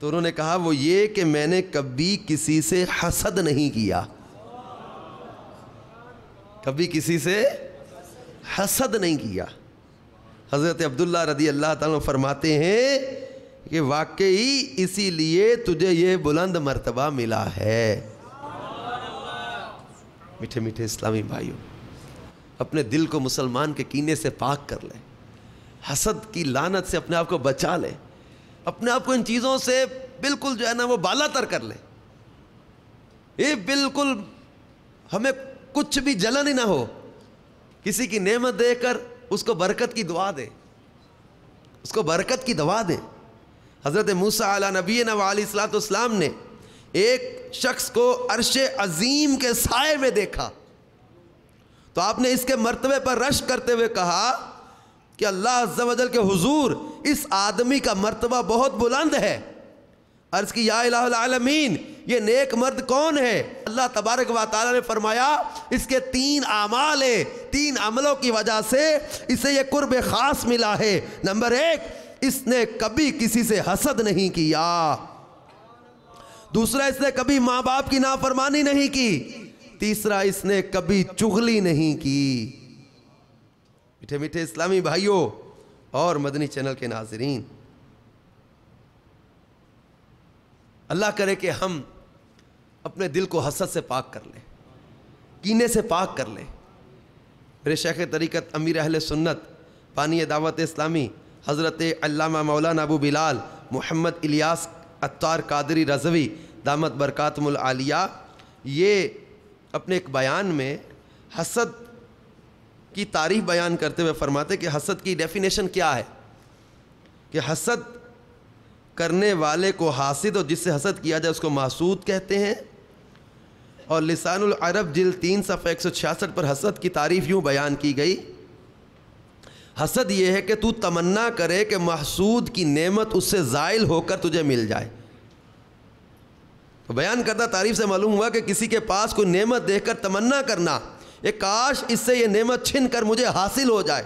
تو انہوں نے کہا وہ یہ کہ میں نے کبھی کسی سے حسد نہیں کیا، کبھی کسی سے حسد نہیں کیا۔ حضرت عبداللہ رضی اللہ تعالیٰ فرماتے ہیں کہ واقعی اسی لیے تجھے یہ بلند مرتبہ ملا ہے۔ میٹھے میٹھے اسلامی بھائیوں، اپنے دل کو مسلمان کے کینے سے پاک کر لیں، حسد کی لعنت سے اپنے آپ کو بچا لیں، اپنے آپ کو ان چیزوں سے بالکل جو ہے نا وہ بالا تر کر لیں، یہ بالکل ہمیں کچھ بھی جلن ہی نہ ہو، کسی کی نعمت دے کر اس کو برکت کی دعا دیں، اس کو برکت کی دعا دیں۔ حضرت موسیٰ علیہ نبینا علیہ الصلوۃ والسلام نے ایک شخص کو عرش عظیم کے سائے میں دیکھا تو آپ نے اس کے مرتبے پر رشک کرتے ہوئے کہا کہ اللہ عز و جل کے حضور اس آدمی کا مرتبہ بہت بلند ہے۔ عرض کی یا الہ العالمین یہ نیک مرد کون ہے؟ اللہ تبارک و تعالی نے فرمایا اس کے 3 اعمال ہیں، 3 عملوں کی وجہ سے اسے یہ قرب خاص ملا ہے۔ نمبر 1، اس نے کبھی کسی سے حسد نہیں کیا۔ دوسرا، اس نے کبھی ماں باپ کی نافرمانی نہیں کی۔ تیسرا، اس نے کبھی چغلی نہیں کی۔ میٹھے میٹھے اسلامی بھائیوں اور مدنی چینل کے ناظرین، اللہ کرے کہ ہم اپنے دل کو حسد سے پاک کر لیں، کینے سے پاک کر لیں۔ میرے شیخ طریقت امیر اہل سنت بانی دعوت اسلامی حضرت علامہ مولانا ابو بلال محمد الیاس عطار قادری رضوی دامت برکاتہم العالیہ، یہ اپنے ایک بیان میں حسد کی تعریف بیان کرتے ہوئے فرماتے کہ حسد کی ڈیفینیشن کیا ہے، کہ حسد کرنے والے کو حاسد اور جس سے حسد کیا جائے اس کو محسود کہتے ہیں۔ اور لسان العرب جلد 3 صفحہ 166 پر حسد کی تعریف یوں بیان کی گئی، حسد یہ ہے کہ تو تمنا کرے کہ محسود کی نعمت اس سے زائل ہو کر تجھے مل جائے۔ تو بیان کردہ تعریف سے معلوم ہوا کہ کسی کے پاس کوئی نعمت دیکھ کر تمنا کرنا کہ کاش اس سے یہ نعمت چھن کر مجھے حاصل ہو جائے۔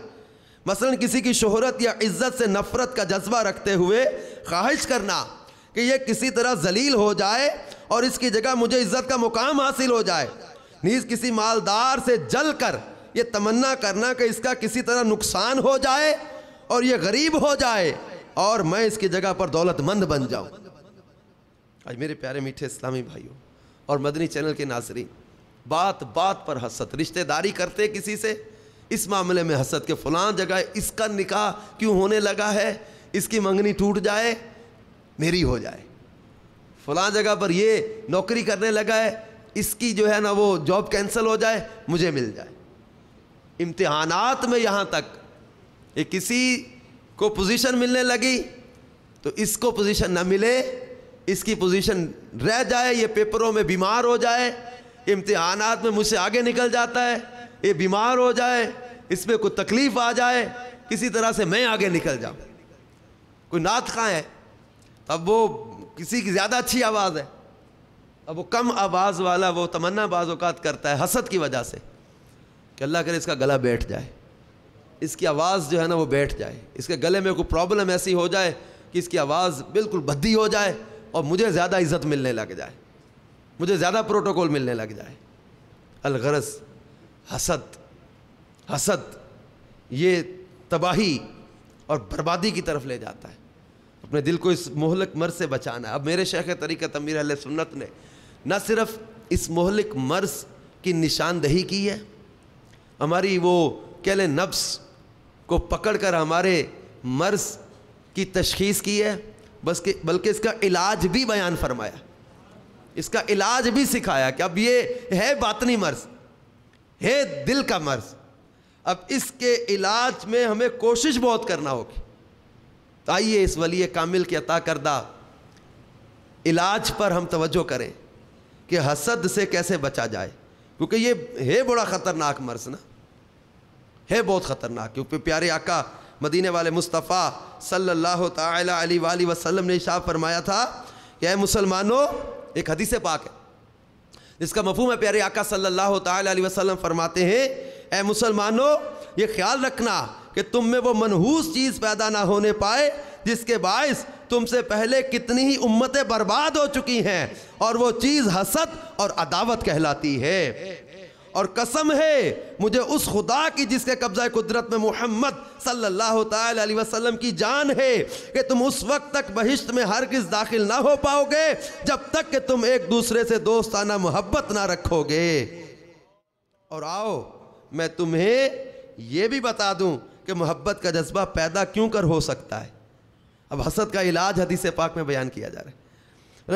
مثلا کسی کی شہرت یا عزت سے نفرت کا جذبہ رکھتے ہوئے خواہش کرنا کہ یہ کسی طرح ذلیل ہو جائے اور اس کی جگہ مجھے عزت کا مقام حاصل ہو جائے۔ نیز کسی مالدار سے جل کر یہ تمنا کرنا کہ اس کا کسی طرح نقصان ہو جائے اور یہ غریب ہو جائے اور میں اس کی جگہ پر دولت مند بن جاؤں۔ آج میرے پیارے میٹھے اسلامی بھائیوں اور مدنی چینل کے ناظرین، بات بات پر حسد، رشتہ داری کرتے کسی سے اس معاملے میں حسد کہ فلاں جگہ اس کا نکاح کیوں ہونے لگا ہے، اس کی منگنی ٹوٹ جائے میری ہو جائے، فلاں جگہ پر یہ نوکری کرنے لگا ہے اس کی جو ہے نا وہ جاب کینسل ہو جائے مجھے مل جائے۔ امتحانات میں یہاں تک کہ کسی کو پوزیشن ملنے لگی تو اس کو پوزیشن نہ ملے، اس کی پوزیشن رہ جائے، یہ پیپروں میں بیمار ہو جائے، امتحانات میں مجھ سے آگے نکل جاتا ہے، یہ بیمار ہو جائے، اس میں کوئی تکلیف آ جائے، کسی طرح سے میں آگے نکل جاؤں۔ کوئی نعت خواں ہے، اب وہ کسی کی زیادہ اچھی آواز ہے، اب وہ کم آواز والا وہ تمنا بعض اوقات کرتا ہے حسد کی وجہ سے کہ اللہ کرے اس کا گلا بیٹھ جائے، اس کی آواز جو ہے نا وہ بیٹھ جائے، اس کے گلے میں کوئی پرابلم ایسی ہو جائے کہ اس کی آواز بالکل بھدی ہو جائے اور مجھے زیادہ عزت ملنے لگ جائے، مجھے زیادہ پروٹوکول ملنے لگ جائے۔ الغرض حسد یہ تباہی اور بربادی کی طرف لے جاتا ہے. اپنے دل کو اس مہلک مرض سے بچانا ہے. اب میرے شیخ طریقت امیر اہل سنت نے نہ صرف اس مہلک مرض کی نشاندہی کی ہے, ہماری وہ کہہ لیں نفس کو پکڑ کر ہمارے مرض کی تشخیص کی ہے, بلکہ اس کا علاج بھی بیان فرمایا, اس کا علاج بھی سکھایا کہ اب یہ ہے باطنی مرض, ہے دل کا مرض, اب اس کے علاج میں ہمیں کوشش بہت کرنا ہوگی. تو آئیے اس ولی کامل کے عطا کردہ علاج پر ہم توجہ کریں کہ حسد سے کیسے بچا جائے, کیونکہ یہ ہے بڑا خطرناک مرض نا, ہے بہت خطرناک. کیونکہ پیارے آقا مدینے والے مصطفیٰ صلی اللہ تعالی علیہ وآلہ وسلم نے ارشاد فرمایا تھا کہ اے مسلمانوں, ایک حدیث پاک ہے جس کا مفہوم ہے پیارے آقا صلی اللہ تعالی علیہ وسلم فرماتے ہیں, اے مسلمانوں یہ خیال رکھنا کہ تم میں وہ منحوس چیز پیدا نہ ہونے پائے جس کے باعث تم سے پہلے کتنی ہی امتیں برباد ہو چکی ہیں, اور وہ چیز حسد اور عداوت کہلاتی ہے. اور قسم ہے مجھے اس خدا کی جس کے قبضہ قدرت میں محمد صلی اللہ تعالی علیہ وسلم کی جان ہے کہ تم اس وقت تک بہشت میں ہرگز داخل نہ ہو پاؤ گے جب تک کہ تم ایک دوسرے سے دوستانہ محبت نہ رکھو گے. اور آؤ میں تمہیں یہ بھی بتا دوں کہ محبت کا جذبہ پیدا کیوں کر ہو سکتا ہے. اب حسد کا علاج حدیث پاک میں بیان کیا جا رہا ہے.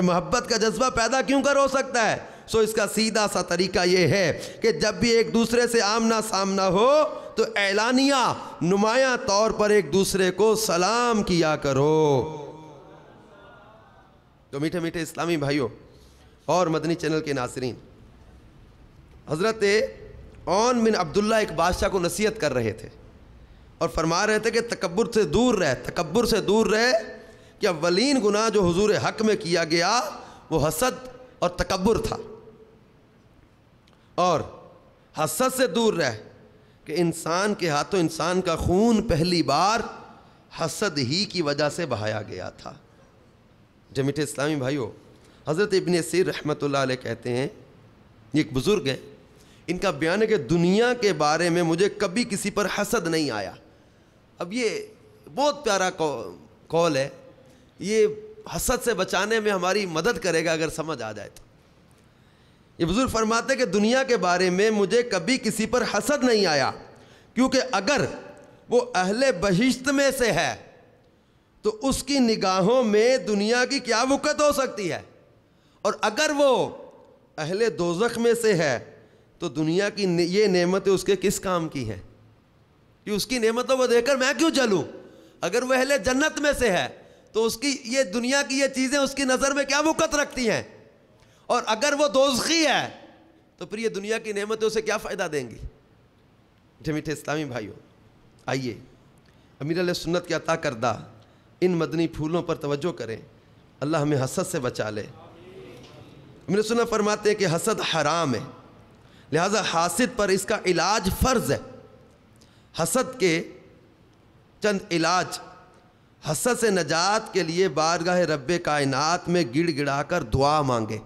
محبت کا جذبہ پیدا کیوں کر ہو سکتا ہے؟ سو اس کا سیدھا سا طریقہ یہ ہے کہ جب بھی ایک دوسرے سے آمنا سامنا ہو تو اعلانیہ نمایاں طور پر ایک دوسرے کو سلام کیا کرو. تو میٹھے میٹھے اسلامی بھائیوں اور مدنی چینل کے ناظرین, حضرت عون بن عبداللہ ایک بادشاہ کو نصیحت کر رہے تھے اور فرما رہے تھے کہ تکبر سے دور رہے کہ اولین گناہ جو حضور حق میں کیا گیا وہ حسد اور تکبر تھا, اور حسد سے دور رہ کہ انسان کے ہاتھوں انسان کا خون پہلی بار حسد ہی کی وجہ سے بہایا گیا تھا. جو میٹھے اسلامی بھائیوں, حضرت ابن اسیر رحمۃ اللہ علیہ کہتے ہیں, یہ ایک بزرگ ہیں, ان کا بیان ہے کہ دنیا کے بارے میں مجھے کبھی کسی پر حسد نہیں آیا. اب یہ بہت پیارا قول ہے, یہ حسد سے بچانے میں ہماری مدد کرے گا اگر سمجھ آ جائے تو. یہ بزرگ فرماتے کہ دنیا کے بارے میں مجھے کبھی کسی پر حسد نہیں آیا, کیونکہ اگر وہ اہل بہشت میں سے ہے تو اس کی نگاہوں میں دنیا کی کیا وقت ہو سکتی ہے, اور اگر وہ اہل دوزخ میں سے ہے تو دنیا کی یہ نعمتیں اس کے کس کام کی ہیں, کہ اس کی نعمتوں کو دیکھ کر میں کیوں جلوں. اگر وہ اہل جنت میں سے ہے تو اس کی یہ دنیا کی یہ چیزیں اس کی نظر میں کیا وقت رکھتی ہیں, اور اگر وہ دوزخی ہے تو پھر یہ دنیا کی نعمتیں اسے کیا فائدہ دیں گی. میٹھے اسلامی بھائیوں, آئیے امیر علیہ سنت کے عطا کردہ ان مدنی پھولوں پر توجہ کریں, اللہ ہمیں حسد سے بچا لے. امیر سنت فرماتے ہیں کہ حسد حرام ہے, لہذا حاسد پر اس کا علاج فرض ہے. حسد کے چند علاج, حسد سے نجات کے لیے بارگاہ رب کائنات میں گڑ گڑا کر دعا مانگے.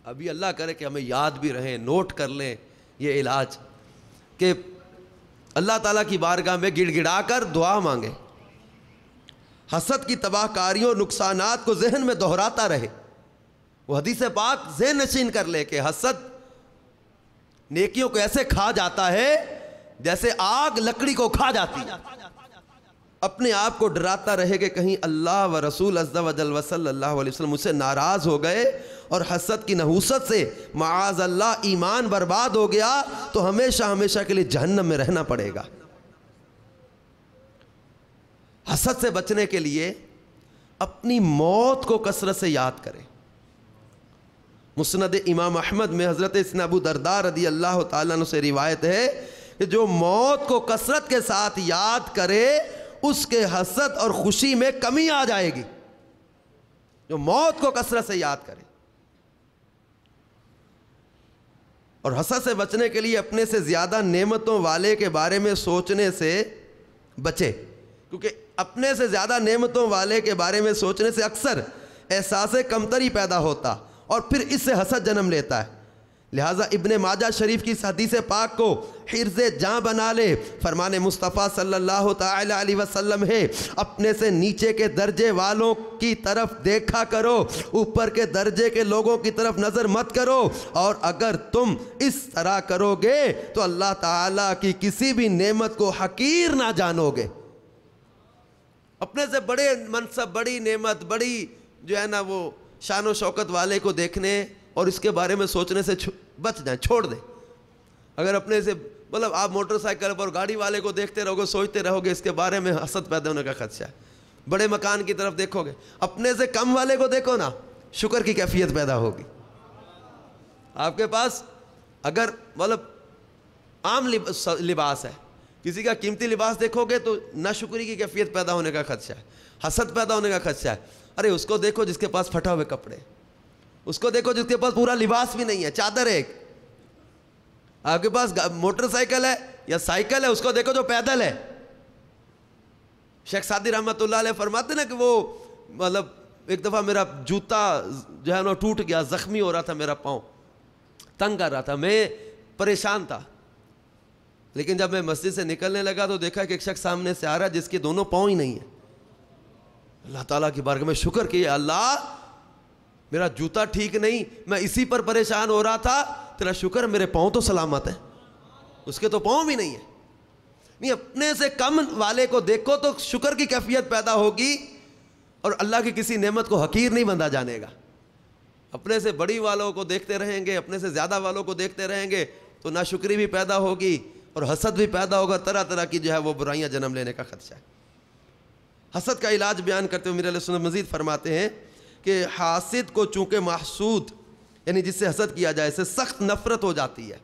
ابھی اللہ کرے کہ ہمیں یاد بھی رہے, نوٹ کر لیں یہ علاج, کہ اللہ تعالیٰ کی بارگاہ میں گڑ گڑا کر دعا مانگے. حسد کی تباہ کاریوں اور نقصانات کو ذہن میں دہراتا رہے. وہ حدیث پاک ذہن نشین کر لے کہ حسد نیکیوں کو ایسے کھا جاتا ہے جیسے آگ لکڑی کو کھا جاتی. اپنے آپ کو ڈراتا رہے کہ کہیں اللہ و رسول عز و جل و صلی اللہ علیہ وسلم مجھ سے ناراض ہو گئے اور حسد کی نحوست سے معاذ اللہ ایمان برباد ہو گیا تو ہمیشہ ہمیشہ کے لیے جہنم میں رہنا پڑے گا. حسد سے بچنے کے لیے اپنی موت کو کثرت سے یاد کریں. مسند امام احمد میں حضرت سیدنا ابو درداء رضی اللہ تعالیٰ عنہ سے روایت ہے کہ جو موت کو کثرت کے ساتھ یاد کرے اس کے حسد اور خوشی میں کمی آ جائے گی. جو موت کو کثرت سے یاد کرے. اور حسد سے بچنے کے لیے اپنے سے زیادہ نعمتوں والے کے بارے میں سوچنے سے بچے, کیونکہ اپنے سے زیادہ نعمتوں والے کے بارے میں سوچنے سے اکثر احساس کمتری پیدا ہوتا اور پھر اس سے حسد جنم لیتا ہے. لہٰذا ابن ماجہ شریف کی اس حدیث پاک کو حرز جاں بنا لے. فرمان مصطفیٰ صلی اللہ تعالی علیہ وسلم ہے اپنے سے نیچے کے درجے والوں کی طرف دیکھا کرو, اوپر کے درجے کے لوگوں کی طرف نظر مت کرو, اور اگر تم اس طرح کرو گے تو اللہ تعالیٰ کی کسی بھی نعمت کو حقیر نہ جانو گے. اپنے سے بڑے منصب, بڑی نعمت, بڑی جو ہے نا وہ شان و شوکت والے کو دیکھنے اور اس کے بارے میں سوچنے سے بچ جائیں, چھوڑ دیں. اگر اپنے سے مطلب آپ موٹر سائیکل پر گاڑی والے کو دیکھتے رہو گے, سوچتے رہو گے, اس کے بارے میں حسد پیدا ہونے کا خدشہ ہے. بڑے مکان کی طرف دیکھو گے, اپنے سے کم والے کو دیکھو نا, شکر کی کیفیت پیدا ہوگی. آپ کے پاس اگر مطلب عام لباس ہے, کسی کا قیمتی لباس دیکھو گے تو ناشکری کی کیفیت پیدا ہونے کا خدشہ ہے, حسد پیدا ہونے کا خدشہ ہے. ارے اس کو دیکھو جس کے پاس پھٹا ہوئے کپڑے, اس کو دیکھو جس کے پاس پورا لباس بھی نہیں ہے, چادر ایک. آپ کے پاس موٹر سائیکل ہے یا سائیکل ہے, اس کو دیکھو جو پیدل ہے. شیخ سعدی رحمۃ اللہ علیہ فرماتے نا کہ وہ مطلب ایک دفعہ میرا جوتا جو ہے نا ٹوٹ گیا, زخمی ہو رہا تھا, میرا پاؤں تنگ کر رہا تھا, میں پریشان تھا. لیکن جب میں مسجد سے نکلنے لگا تو دیکھا کہ ایک شخص سامنے سے آ رہا ہے جس کے دونوں پاؤں ہی نہیں ہیں. اللہ تعالیٰ کی بارگاہ میں شکر کیا, اللہ میرا جوتا ٹھیک نہیں, میں اسی پر پریشان ہو رہا تھا, تیرا شکر میرے پاؤں تو سلامت ہیں, اس کے تو پاؤں بھی نہیں ہیں. نہیں, اپنے سے کم والے کو دیکھو تو شکر کی کیفیت پیدا ہوگی, اور اللہ کی کسی نعمت کو حقیر نہیں بندہ جانے گا. اپنے سے بڑی والوں کو دیکھتے رہیں گے, اپنے سے زیادہ والوں کو دیکھتے رہیں گے تو ناشکری بھی پیدا ہوگی اور حسد بھی پیدا ہوگا, طرح طرح کی جو ہے وہ برائیاں جنم لینے کا خدشہ ہے. حسد کا علاج بیان کرتے ہوئے میرے علیہ سنت مزید فرماتے ہیں کہ حاسد کو چونکہ محسود یعنی جس سے حسد کیا جائے سے سخت نفرت ہو جاتی ہے,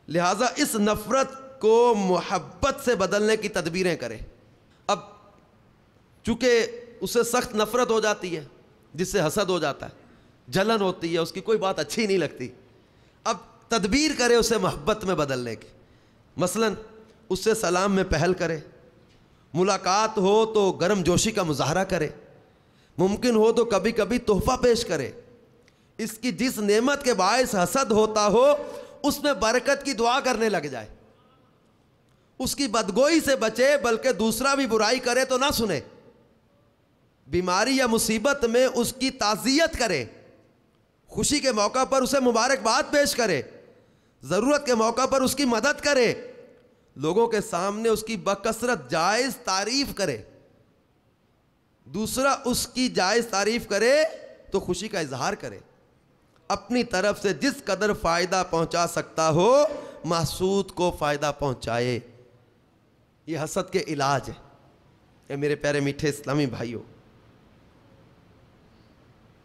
لہٰذا اس نفرت کو محبت سے بدلنے کی تدبیریں کرے. اب چونکہ اسے سخت نفرت ہو جاتی ہے, جس سے حسد ہو جاتا ہے, جلن ہوتی ہے, اس کی کوئی بات اچھی نہیں لگتی, اب تدبیر کرے اسے محبت میں بدلنے کی. مثلا اس سے سلام میں پہل کرے, ملاقات ہو تو گرم جوشی کا مظاہرہ کرے, ممکن ہو تو کبھی کبھی تحفہ پیش کرے. اس کی جس نعمت کے باعث حسد ہوتا ہو اس میں برکت کی دعا کرنے لگ جائے. اس کی بدگوئی سے بچے, بلکہ دوسرا بھی برائی کرے تو نہ سنے. بیماری یا مصیبت میں اس کی تعزیت کرے, خوشی کے موقع پر اسے مبارکباد پیش کرے, ضرورت کے موقع پر اس کی مدد کرے, لوگوں کے سامنے اس کی بکثرت جائز تعریف کرے. دوسرا اس کی جائز تعریف کرے تو خوشی کا اظہار کرے. اپنی طرف سے جس قدر فائدہ پہنچا سکتا ہو محسود کو فائدہ پہنچائے. یہ حسد کے علاج ہے. اے میرے پیارے میٹھے اسلامی بھائیوں,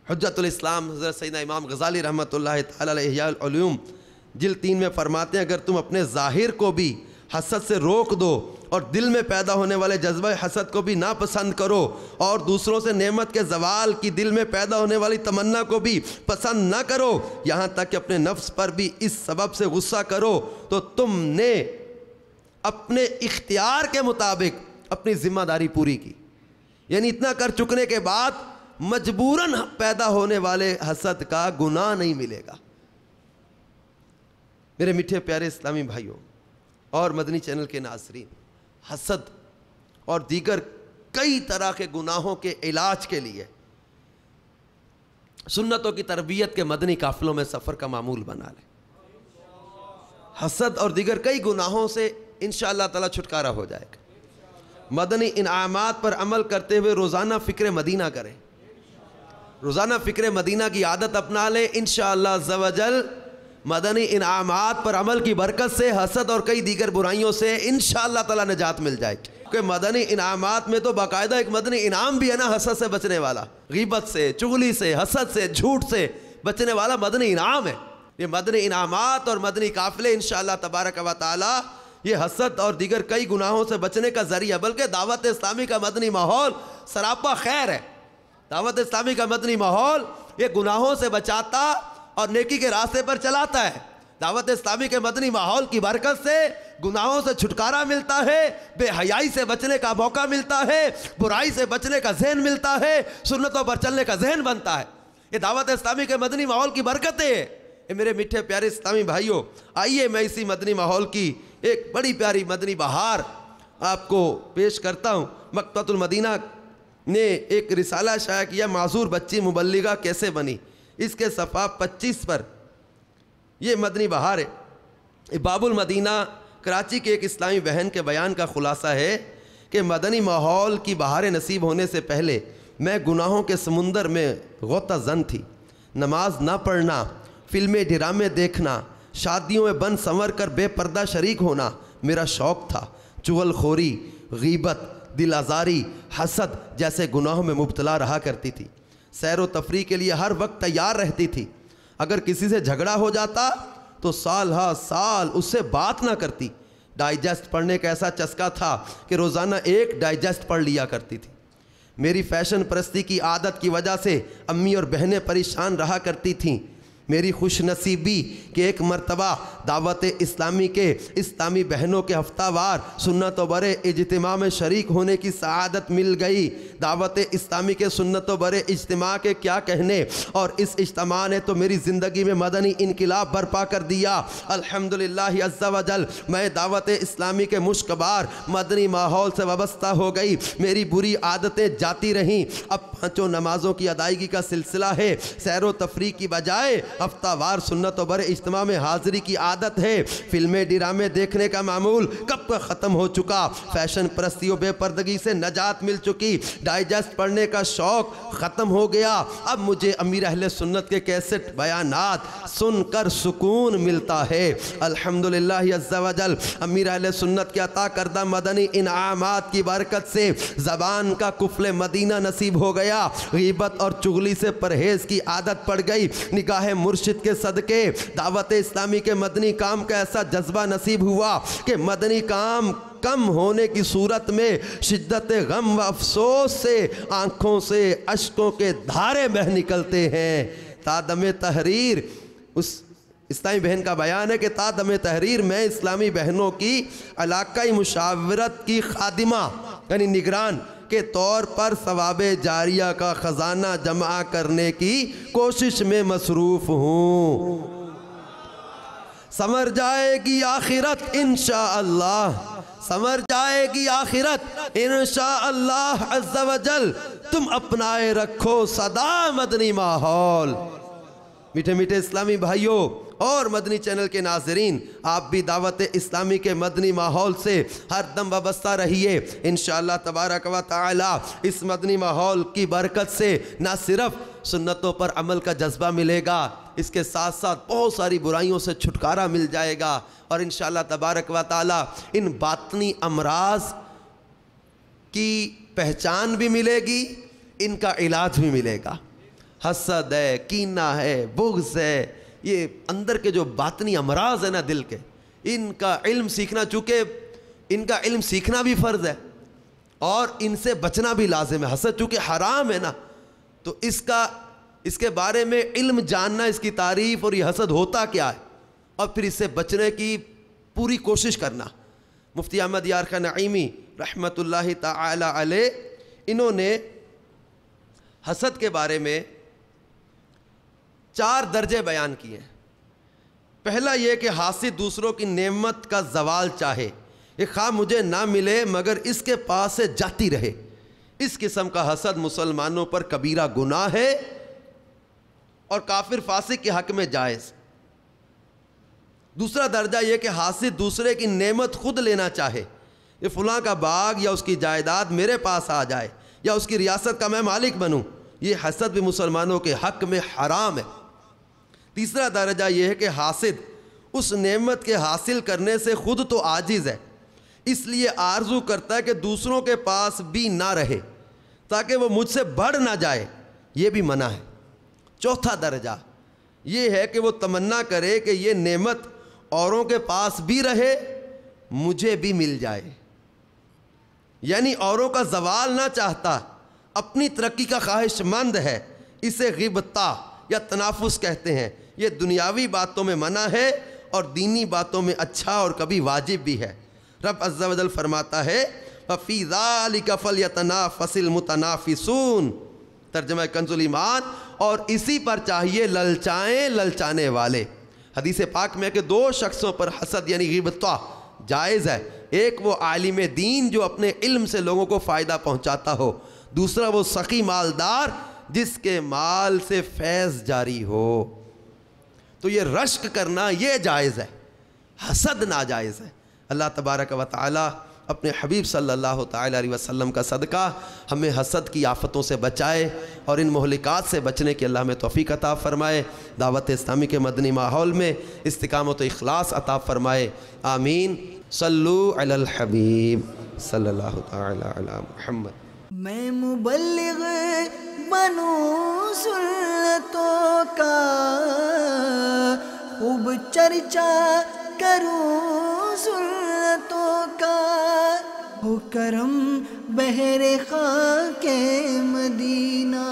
حجت الاسلام حضرت سیدنا امام غزالی رحمۃ اللہ تعالی علیہ احیاء العلوم جلد 3 میں فرماتے ہیں اگر تم اپنے ظاہر کو بھی حسد سے روک دو اور دل میں پیدا ہونے والے جذبہ حسد کو بھی ناپسند کرو اور دوسروں سے نعمت کے زوال کی دل میں پیدا ہونے والی تمنا کو بھی پسند نہ کرو, یہاں تک کہ اپنے نفس پر بھی اس سبب سے غصہ کرو, تو تم نے اپنے اختیار کے مطابق اپنی ذمہ داری پوری کی. یعنی اتنا کر چکنے کے بعد مجبوراً پیدا ہونے والے حسد کا گناہ نہیں ملے گا. میرے میٹھے پیارے اسلامی بھائیوں اور مدنی چینل کے ناظرین, حسد اور دیگر کئی طرح کے گناہوں کے علاج کے لیے سنتوں کی تربیت کے مدنی قافلوں میں سفر کا معمول بنا لیں. حسد اور دیگر کئی گناہوں سے انشاءاللہ تعالی چھٹکارا ہو جائے گا. مدنی انعامات پر عمل کرتے ہوئے روزانہ فکر مدینہ کریں, روزانہ فکر مدینہ کی عادت اپنا لیں. انشاءاللہ عز و جل مدنی انعامات پر عمل کی برکت سے حسد اور کئی دیگر برائیوں سے انشاءاللہ تعالی نجات مل جائے گی. کہ مدنی انعامات میں تو باقاعدہ ایک مدنی انعام بھی ہے نا, حسد سے بچنے والا, غیبت سے, چغلی سے, حسد سے, جھوٹ سے بچنے والا مدنی انعام ہے. یہ مدنی انعامات اور مدنی قافلے انشاءاللہ تبارک و تعالی یہ حسد اور دیگر کئی گناہوں سے بچنے کا ذریعہ, بلکہ دعوت اسلامی کا مدنی ماحول سراپا خیر ہے. دعوت اسلامی کا مدنی ماحول یہ گناہوں سے بچاتا اور نیکی کے راستے پر چلاتا ہے. دعوت اسلامی کے مدنی ماحول کی برکت سے گناہوں سے چھٹکارا ملتا ہے, بے حیائی سے بچنے کا موقع ملتا ہے, برائی سے بچنے کا ذہن ملتا ہے, سنتوں پر چلنے کا ذہن بنتا ہے. یہ دعوت اسلامی کے مدنی ماحول کی برکتیں. میرے میٹھے پیارے اسلامی بھائیوں، آئیے میں اسی مدنی ماحول کی ایک بڑی پیاری مدنی بہار آپ کو پیش کرتا ہوں۔ مکتبۃ المدینہ نے ایک رسالہ شائع کیا، معذور بچی مبلغہ کیسے بنی، اس کے صفحہ 25 پر یہ مدنی بہار ہے۔ باب المدینہ کراچی کے ایک اسلامی بہن کے بیان کا خلاصہ ہے کہ مدنی ماحول کی بہار نصیب ہونے سے پہلے میں گناہوں کے سمندر میں غوطہ زن تھی۔ نماز نہ پڑھنا، فلمیں ڈرامے دیکھنا، شادیوں میں بن سنور کر بے پردہ شریک ہونا میرا شوق تھا۔ چغل خوری، غیبت، دل آزاری، حسد جیسے گناہوں میں مبتلا رہا کرتی تھی۔ سیر و تفریح کے لیے ہر وقت تیار رہتی تھی۔ اگر کسی سے جھگڑا ہو جاتا تو سال ہا سال اس سے بات نہ کرتی۔ ڈائجسٹ پڑھنے کا ایسا چسکا تھا کہ روزانہ ایک ڈائجسٹ پڑھ لیا کرتی تھی۔ میری فیشن پرستی کی عادت کی وجہ سے امی اور بہنیں پریشان رہا کرتی تھیں۔ میری خوش نصیبی کہ ایک مرتبہ دعوت اسلامی کے اسلامی بہنوں کے ہفتہ وار سنت و برے اجتماع میں شریک ہونے کی سعادت مل گئی۔ دعوت اسلامی کے سنت و برے اجتماع کے کیا کہنے، اور اس اجتماع نے تو میری زندگی میں مدنی انقلاب برپا کر دیا۔ الحمدللہ عز و جل میں دعوت اسلامی کے مشکبار مدنی ماحول سے وابستہ ہو گئی۔ میری بری عادتیں جاتی رہیں۔ اب 5 نمازوں کی ادائیگی کا سلسلہ ہے۔ سیر و تفریح کی بجائے ہفتہ وار سنت و برے اجتماع میں حاضری کی عادت ہے۔ فلمیں ڈرامے دیکھنے کا معمول کب کا ختم ہو چکا۔ فیشن پرستی و بے پردگی سے نجات مل چکی۔ ڈائجسٹ پڑھنے کا شوق ختم ہو گیا۔ اب مجھے امیر اہل سنت کے کیسٹ بیانات سن کر سکون ملتا ہے۔ الحمدللہ عز و جل امیر اہل سنت کے عطا کردہ مدنی انعامات کی برکت سے زبان کا قفل مدینہ نصیب ہو گیا۔ غیبت اور چغلی سے پرہیز کی عادت پڑ گئی۔ نگاہ مرشد کے صدقے دعوت اسلامی کے مدنی کام کا ایسا جذبہ نصیب ہوا کہ مدنی کام کم ہونے کی صورت میں شدت غم و افسوس سے آنکھوں سے اشکوں کے دھارے بہہ نکلتے ہیں۔ تا دم تحریر، اس اسلامی بہن کا بیان ہے کہ تا دم تحریر میں اسلامی بہنوں کی علاقائی مشاورت کی خادمہ یعنی نگران کے طور پر ثواب جاریہ کا خزانہ جمع کرنے کی کوشش میں مصروف ہوں۔ سمر جائے گی آخرت انشاءاللہ، سمر جائے گی آخرت انشاءاللہ عز و جل۔ تم اپنائے رکھو صدا مدنی ماحول۔ میٹھے میٹھے اسلامی بھائیوں اور مدنی چینل کے ناظرین، آپ بھی دعوت اسلامی کے مدنی ماحول سے ہر دم وابستہ رہیے۔ انشاءاللہ تبارک و تعالی اس مدنی ماحول کی برکت سے نہ صرف سنتوں پر عمل کا جذبہ ملے گا، اس کے ساتھ ساتھ بہت ساری برائیوں سے چھٹکارا مل جائے گا، اور انشاءاللہ تبارک و تعالی ان باطنی امراض کی پہچان بھی ملے گی، ان کا علاج بھی ملے گا۔ حسد ہے، کینہ ہے، بغض ہے، یہ اندر کے جو باطنی امراض ہیں نا دل کے، ان کا علم سیکھنا، چونکہ ان کا علم سیکھنا بھی فرض ہے اور ان سے بچنا بھی لازم ہے۔ حسد چونکہ حرام ہے نا، تو اس کے بارے میں علم جاننا، اس کی تعریف اور یہ حسد ہوتا کیا ہے، اور پھر اس سے بچنے کی پوری کوشش کرنا۔ مفتی احمد یار خان نعیمی رحمۃ اللہ تعالی علیہ، انہوں نے حسد کے بارے میں 4 درجے بیان کیے ہیں۔ پہلا یہ کہ حاسد دوسروں کی نعمت کا زوال چاہے، یہ خواہ مجھے نہ ملے مگر اس کے پاس سے جاتی رہے۔ اس قسم کا حسد مسلمانوں پر کبیرہ گناہ ہے اور کافر فاسق کے حق میں جائز۔ دوسرا درجہ یہ کہ حاسد دوسرے کی نعمت خود لینا چاہے، یہ فلاں کا باغ یا اس کی جائیداد میرے پاس آ جائے یا اس کی ریاست کا میں مالک بنوں، یہ حسد بھی مسلمانوں کے حق میں حرام ہے۔ تیسرا درجہ یہ ہے کہ حاسد اس نعمت کے حاصل کرنے سے خود تو عاجز ہے، اس لیے آرزو کرتا ہے کہ دوسروں کے پاس بھی نہ رہے تاکہ وہ مجھ سے بڑھ نہ جائے، یہ بھی منع ہے۔ چوتھا درجہ یہ ہے کہ وہ تمنا کرے کہ یہ نعمت اوروں کے پاس بھی رہے، مجھے بھی مل جائے، یعنی اوروں کا زوال نہ چاہتا، اپنی ترقی کا خواہش مند ہے۔ اسے غیبتہ یا تنافس کہتے ہیں۔ یہ دنیاوی باتوں میں منع ہے اور دینی باتوں میں اچھا اور کبھی واجب بھی ہے۔ رب عز و جل فرماتا ہے فَفِي ذَلِكَ فَلْيَتَنَافَسِ الْمُتَنَافِسُونَ، ترجمہ کنز الایمان، اور اسی پر چاہیے للچائیں للچانے والے۔ حدیث پاک میں کہ دو شخصوں پر حسد یعنی غیبت جائز ہے. ایک وہ عالم دین جو اپنے علم سے لوگوں کو فائدہ پہنچاتا ہو، دوسرا وہ سخی مالدار جس کے مال سے فیض جاری ہو. تو یہ رشک کرنا یہ جائز ہے، حسد ناجائز ہے. اللہ تبارک و تعالی اپنے حبیب صلی اللہ تعالی علیہ وسلم کا صدقہ ہمیں حسد کی آفتوں سے بچائے اور ان مہلکات سے بچنے کی اللہ ہمیں توفیق عطا فرمائے. دعوت اسلامی کے مدنی ماحول میں استقامت و اخلاص عطا فرمائے. آمین. صلو علی الحبیب صلی اللہ تعالی علی محمد. میں مبلغ بنوں سنتوں کا، خوب چرچا کروں سنتوں کا، ہو کرم بہر خاک مدینہ.